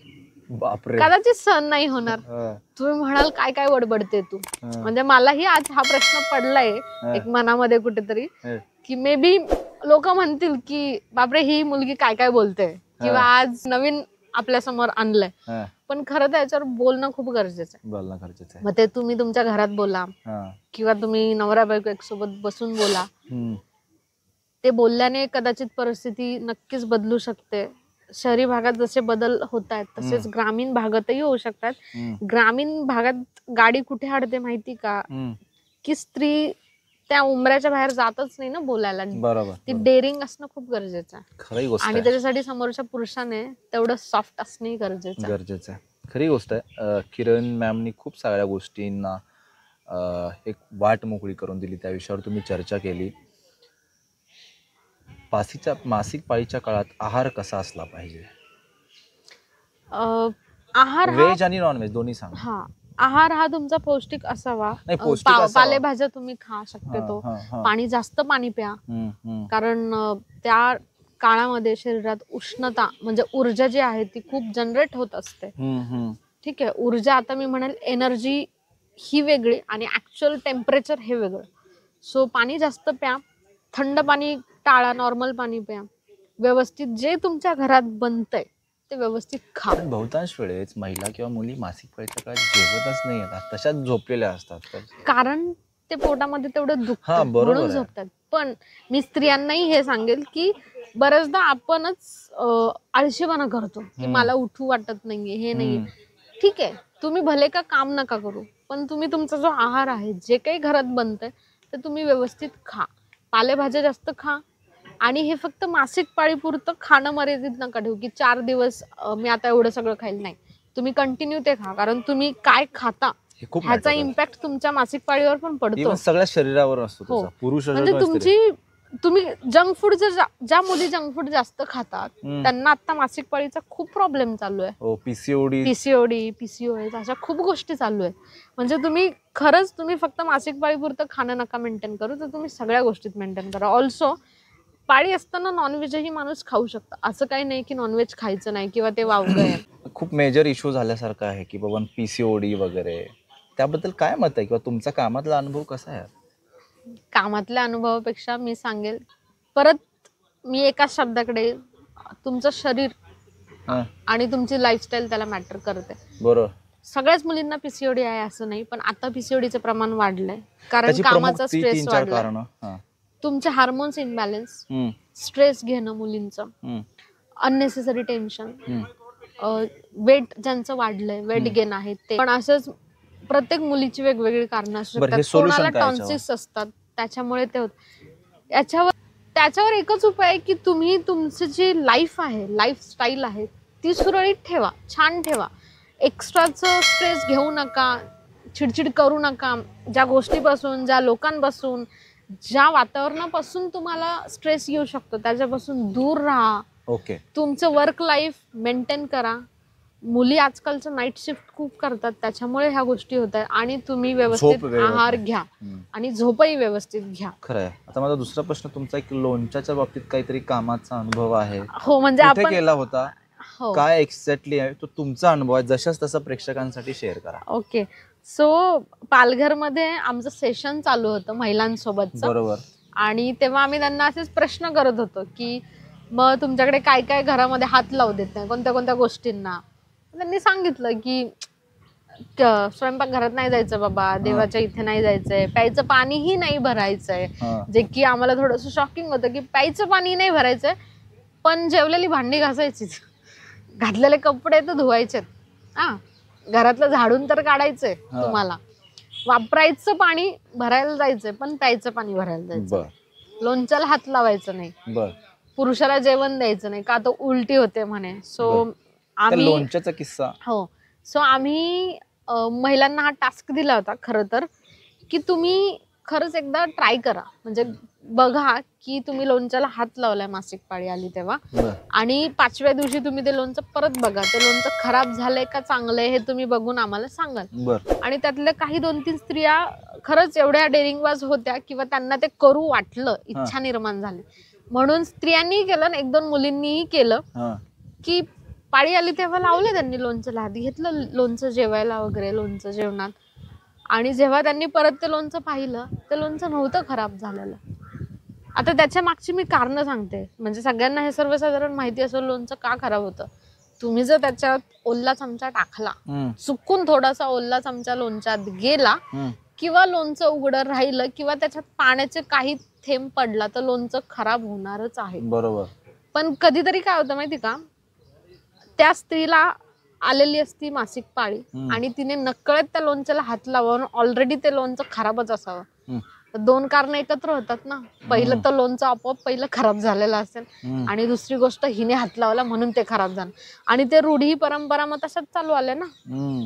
Speaker 3: कदाचित सहन नाही होणार. तुम्ही म्हणाल काय काय वडबडते तू. म्हणजे मलाही आज हा प्रश्न पडलाय एक मनामध्ये कुठेतरी की मे बी लोक म्हणतील की बापरे ही मुलगी काय काय बोलते, किंवा आज नवीन आपल्या समोर आणलंय. पण खरं तर याच्यावर बोलणं खूप गरजेचं आहे. मग ते तुम्ही तुमच्या घरात बोला किंवा तुम्ही नवरा बायको एक सोबत बसून बोला. ते बोलल्याने कदाचित परिस्थिती नक्कीच बदलू शकते. शहरी भागात जसे बदल होत आहेत तसेच ग्रामीण भागातही होऊ शकतात. ग्रामीण भागात गाडी कुठे अडते माहिती का, की स्त्री त्या उंबऱ्याच्या बाहेर जातच नाही ना बोलायला. ती डेअरिंग असणं खूप गरजेचं आहे. आणि त्याच्यासाठी समोरच्या पुरुषाने तेवढं सॉफ्ट असणं गरजेचं आहे.
Speaker 2: खरी गोष्ट आहे. किरण मॅमनी खूप साऱ्या गोष्टींना एक वाट मोकळी करून दिली. त्या विषयावर तुम्ही चर्चा केली. मासिक पाळीच्या काळात आहार कसा असला पाहिजे?
Speaker 3: आहार
Speaker 2: व्हेज आणि नॉन व्हेज दोन्ही सांगा.
Speaker 3: हा, आहार हा तुमचा पौष्टिक असावा. पालेभाज्या तुम्ही खा शक्यतो. पाणी जास्त पाणी प्या. कारण त्या काळामध्ये शरीरात उष्णता म्हणजे ऊर्जा जी आहे ती खूप जनरेट होत असते. ठीक आहे, ऊर्जा आता मी म्हणेल एनर्जी ही वेगळी आणि ऍक्च्युअल टेम्परेचर हे वेगळं. सो पाणी जास्त प्या, थंड पाणी टाळा, नॉर्मल पाणी प्या, व्यवस्थित जे तुमच्या घरात बनतंय ते व्यवस्थित खा.
Speaker 2: पण बहुतांश वेळेस महिला किंवा मुली मासिक पाळीच्या काळात जेवतच नाही येतात, तशाच झोपलेल्या असतात.
Speaker 3: कारण ते पोटामध्ये तेवढं दुखतं
Speaker 2: हा, बरोबर
Speaker 3: म्हणून
Speaker 2: आहे.
Speaker 3: झोपतात. पण मी स्त्रियांनाही हे सांगेल की बऱ्याचदा आपणच आळशीपणा करतो की मला उठू वाटत नाहीये, हे नाहीये. ठीक आहे, तुम्ही भले का काम नका करू, पण तुम्ही तुमचा जो आहार आहे, जे काही घरात बनतंय ते तुम्ही व्यवस्थित खा. पालेभाज्या जास्त खा. आणि हे फक्त मासिक पाळीपुरतं खाणं मर्यादित नका ठेवू की 4 दिवस मी आता एवढं सगळं खाईल. नाही, तुम्ही कंटिन्यू ते खा. कारण तुम्ही काय खाता
Speaker 2: हे खूप
Speaker 3: ह्याचा इम्पॅक्ट तुमच्या मासिक पाळीवर पण पडतो.
Speaker 2: इव्हन सगळ्या शरीरावर असतो
Speaker 3: हो.
Speaker 2: त्याचा, पुरुष
Speaker 3: म्हणजे
Speaker 2: असो किंवा स्त्री.
Speaker 3: तुम्ही जंक फूड ज्या मुली जंक फूड जास्त खातात त्यांना आता मासिक पाळीचा खूप प्रॉब्लेम चालू आहे.
Speaker 2: हो,
Speaker 3: पीसीओडी, पीसीओएस अशा खूप गोष्टी चालू आहेत. म्हणजे तुम्ही फक्त मासिक पाळीपुरतं खाणं नका मेंटेन करू, तर तुम्ही सगळ्या गोष्टीत मेंटेन करा. ऑल्सो पाळी असताना नॉनव्हेजही माणूस खाऊ शकतो. असं काही नाही की नॉनव्हेज खायचं नाही किंवा ते वावगं आहे.
Speaker 2: खूप मेजर इश्यू झाल्यासारखं आहे की बाबा पीसीओडी वगैरे, त्याबद्दल काय मत आहे किंवा तुमचा कामातला अनुभव कसा आहे?
Speaker 3: कामातल्या अनुभवापेक्षा मी सांगेल परत मी एकाच शब्दाकडे, तुमचं शरीर आणि तुमची लाईफस्टाईल त्याला मॅटर करते.
Speaker 2: बरोबर.
Speaker 3: सगळ्याच मुलींना पीसीओडी आहे असं नाही, पण आता पीसीओडीचं प्रमाण वाढलंय कारण कामाचा स्ट्रेस वाढला, तुमचे हार्मोन्स इनबॅलन्स, स्ट्रेस घेणं मुलींचं, अननेसेसरी टेन्शन, वेट ज्यांचं वाढलंय, वेट गेन आहे ते. पण असंच प्रत्येक मुलीची वेगवेगळी कारणं असू शकतात. कोणाला टॉन्सिस असतात त्याच्यामुळे ते होत. त्याच्यावर एकच उपाय आहे की तुम्ही तुमची जी लाईफ आहे, लाईफस्टाईल आहे ती सुरळीत ठेवा, छान ठेवा. एक्स्ट्राचं स्ट्रेस घेऊ नका, चिडचिड करू नका. ज्या गोष्टीपासून, ज्या लोकांपासून, ज्या वातावरणापासून तुम्हाला स्ट्रेस येऊ शकतो त्याच्यापासून दूर राहा.
Speaker 2: ओके.
Speaker 3: तुमचं वर्क लाईफ मेंटेन करा. मुली आजकालचं नाईट शिफ्ट खूप करतात त्याच्यामुळे ह्या गोष्टी होत आहेत. आणि तुम्ही व्यवस्थित आहार घ्या आणि झोपही व्यवस्थित घ्या.
Speaker 2: खरं आहे. आता माझा दुसरा प्रश्न तुमचा, एक लोणच्याच्या बाबतीत काहीतरी कामाचा अनुभव आहे?
Speaker 3: हो, म्हणजे
Speaker 2: आपण
Speaker 3: आपण
Speaker 2: केला होता,
Speaker 3: हो,
Speaker 2: काय एक्झॅक्टली आहे तो तुमचा अनुभव आहे, जशाच तसा प्रेक्षकांसाठी शेअर करा.
Speaker 3: ओके. सो पालघरमध्ये आमचं सेशन चालू होतं महिलांसोबतचं.
Speaker 2: बरोबर.
Speaker 3: आणि तेव्हा आम्ही त्यांना असेच प्रश्न करत होतो की मग तुमच्याकडे काय काय घरामध्ये हात लावू देत नाही, कोणत्या कोणत्या गोष्टींना. त्यांनी सांगितलं की स्वयंपाक घरात नाही जायचं बाबा, देवाच्या इथे नाही जायचंय, प्यायचं पाणीही नाही भरायचंय. जे की आम्हाला थोडंसं शॉकिंग होतं की प्यायचं पाणी नाही भरायचंय, पण जेवलेली भांडी घासायचीच, घातलेले कपडे तर धुवायचेत, घरातलं झाडून तर काढायचंय तुम्हाला, वापरायचं पाणी भरायला जायचंय पण प्यायचं पाणी भरायला जायचं, लोणच्याला हात लावायचं नाही, पुरुषाला जेवण द्यायचं नाही का तो उलटी होते म्हणे. सो आम्ही
Speaker 2: लोणच्याचा किस्सा,
Speaker 3: हो, सो आम्ही महिलांना हा टास्क दिला होता खरं तर की तुम्ही खरंच एकदा ट्राय करा, म्हणजे बघा की तुम्ही लोणच्याला हात लावलाय मासिक पाळी आली तेव्हा, आणि 5व्या दिवशी तुम्ही ते लोणचं परत बघा, ते लोणचं खराब झालंय का चांगलंय हे तुम्ही बघून आम्हाला सांगाल. आणि त्यातल्या काही 2-3 स्त्रिया खरंच एवढ्या डेअरिंगबाज होत्या किंवा त्यांना ते करू वाटलं, इच्छा निर्माण झाली, म्हणून स्त्रियांनीही केलं, 1-2 मुलींनीही केलं की पाळी आली तेव्हा लावले त्यांनी लोणचं, आधी घेतलं लोणचं जेवायला वगैरे, लोणचं जेवणात. आणि जेव्हा त्यांनी परत ते लोणचं पाहिलं, ते लोणचं नव्हतं खराब झालेलं. आता त्याच्या मागची मी कारणं सांगते, म्हणजे सगळ्यांना हे सर्वसाधारण माहिती असेल लोणचं का खराब होतं. तुम्ही जर त्याच्यात ओला चमचा टाकला, चुकून थोडासा ओला चमचा लोणच्यात गेला किंवा लोणचं उघडं राहिलं किंवा त्याच्यात पाण्याचे काही थेंब पडला तर लोणचं खराब होणारच आहे.
Speaker 2: बरोबर.
Speaker 3: पण कधीतरी काय होतं माहिती का, त्या स्त्रीला आलेली असती मासिक पाळी आणि तिने नकळत त्या लोणच्याला हात लावून ऑलरेडी ते लोणचं खराबच असावं. 2 कारण एकत्र होतात ना, पहिलं तर लोणचं आपोआप पहिलं खराब झालेलं असेल आणि दुसरी गोष्ट हिने हात लावला म्हणून ते खराब झालं. आणि ते रूढी परंपरा मग तशाच चालू आल्या ना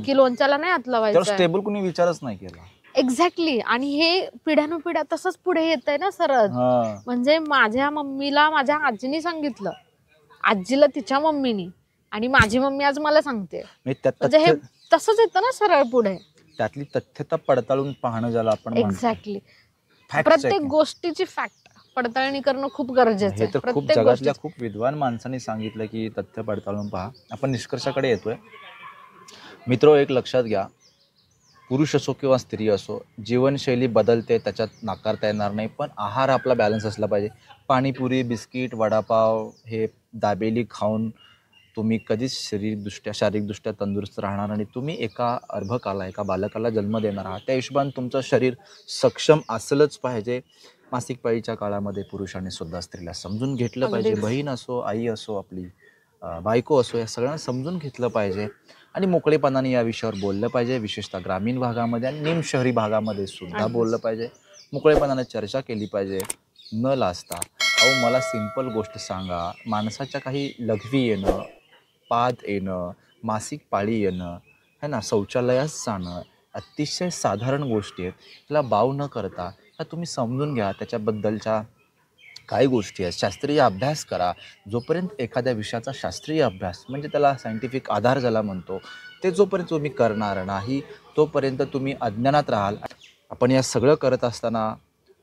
Speaker 3: की लोणच्याला नाही हात लावायचं,
Speaker 2: स्टेबल कोणी विचारच नाही केला.
Speaker 3: एक्झॅक्टली. आणि हे पिढ्यानुपिढ्या तसंच पुढे येत आहे ना सरळ. म्हणजे माझ्या मम्मीला माझ्या आजीने सांगितलं, आजीला तिच्या मम्मीनी, आणि माझी मम्मी आज मला सांगते, म्हणजे हे तसंच येतं ना सरळ पुढे.
Speaker 2: त्यातली तथ्यता पडताळून पाहणं ज्याला आपण
Speaker 3: एक्झॅक्टली. प्रत्येक गोष्टीची फॅक्ट पडताळणी करणं खूप गरजेचं
Speaker 1: हे
Speaker 3: आहे
Speaker 1: तर खूप
Speaker 3: प्रत्येक
Speaker 1: जगातल्या
Speaker 3: गोष्टीचं.
Speaker 1: खूप विद्वान माणसांनी सांगितलं की तथ्य पडताळून पहा. आपण निष्कर्षाकडे येतोय. मित्र, एक लक्षात घ्या, पुरुष असो किंवा स्त्री असो, जीवनशैली बदलते, त्याच्यात नाकारता येणार नाही, पण आहार आपला बॅलन्स असला पाहिजे. पाणीपुरी, बिस्किट, वडापाव हे दाबेली खाऊन तुम्ही कधीच शारीरिकदृष्ट्या तंदुरुस्त राहणार, आणि तुम्ही एका अर्भकाला, एका बालकाला जन्म देणार आहात. त्या हिशोबाने तुमचं शरीर सक्षम असलंच पाहिजे. मासिक पाळीच्या काळामध्ये पुरुषाने सुद्धा स्त्रीला समजून घेतलं पाहिजे.
Speaker 3: अगदीच.
Speaker 1: बहीण असो, आई असो, आपली बायको असो, या सगळ्यांना समजून घेतलं पाहिजे आणि मोकळेपणाने या विषयावर बोललं पाहिजे. विशेषतः ग्रामीण भागामध्ये आणि निम शहरी भागामध्ये सुद्धा
Speaker 3: अगदीच.
Speaker 1: बोललं पाहिजे. मोकळेपणाने चर्चा केली पाहिजे, न लाजता. अहो, मला सिंपल गोष्ट सांगा, माणसाच्या काही लघवी येणं, पाद येणं, मासिक पाळी येणं, है ना, शौचालयात जाणं, अतिशय साधारण गोष्टी आहेत. त्याला बाव न करता ह्या तुम्ही समजून घ्या. त्याच्याबद्दलच्या काही गोष्टी आहेत, शास्त्रीय अभ्यास करा. जोपर्यंत एखाद्या विषयाचा शास्त्रीय अभ्यास म्हणजे त्याला सायंटिफिक आधार ज्याला म्हणतो, ते जोपर्यंत तुम्ही करणार नाही, तोपर्यंत तुम्ही अज्ञानात राहाल. आपण या सगळं करत असताना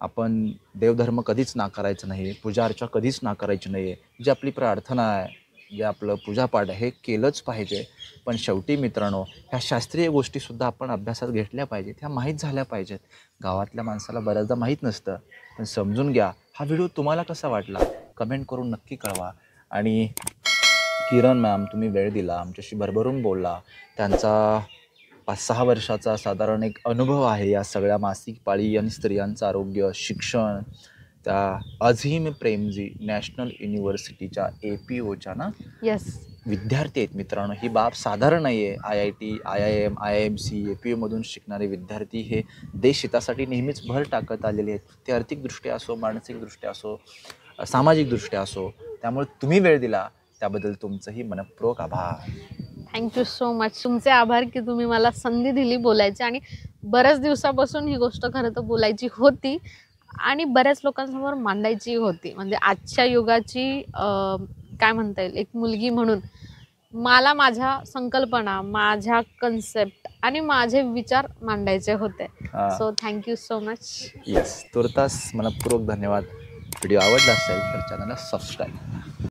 Speaker 1: आपण देवधर्म कधीच नाकारायचं नाही, पूजा अर्चा कधीच नाकारायची नाही. जी आपली प्रार्थना आहे, जे आपलं पूजापाठ आहे, हे केलंच पाहिजे. पण शेवटी मित्रांनो, ह्या शास्त्रीय गोष्टीसुद्धा आपण अभ्यासात घेतल्या पाहिजेत, ह्या माहीत झाल्या पाहिजेत. गावातल्या माणसाला बऱ्याचदा माहीत नसतं, पण समजून घ्या. हा व्हिडिओ तुम्हाला कसा वाटला कमेंट करून नक्की कळवा. आणि किरण मॅम, तुम्ही वेळ दिला, आमच्याशी भरभरून बोलला. त्यांचा 5-6 वर्षाचा साधारण एक अनुभव आहे या सगळ्या मासिक पाळी आणि स्त्रियांचं आरोग्य, शिक्षण. त्या अझीम प्रेमजी नॅशनल युनिव्हर्सिटीच्या APOच्या ना
Speaker 3: येस.
Speaker 1: विद्यार्थी आहेत मित्रांनो. ही बाब साधारण नाही आहे. IIT, IIM, IIMC, APOमधून शिकणारे विद्यार्थी हे देशहितासाठी नेहमीच भर टाकत आलेले आहेत. ते आर्थिकदृष्ट्या असो, मानसिकदृष्ट्या असो, सामाजिकदृष्ट्या असो. त्यामुळे तुम्ही वेळ दिला त्याबद्दल तुमचंही मनःपूर्वक आभार.
Speaker 3: Thank you so much. तुमचे आभार की तुम्ही मला संधी दिली बोलायची. आणि बऱ्याच दिवसापासून ही गोष्ट खरं तर बोलायची होती आणि बऱ्याच लोकांसमोर मांडायची होती. म्हणजे आजच्या युगाची काय म्हणता येईल, एक मुलगी म्हणून मला माझ्या संकल्पना, माझ्या कन्सेप्ट आणि माझे विचार मांडायचे होते. So thank you so much.
Speaker 1: Yes, तुर्तास मनःपूर्वक धन्यवाद. व्हिडिओ आवडला असेल तर चॅनलला सबस्क्राईब.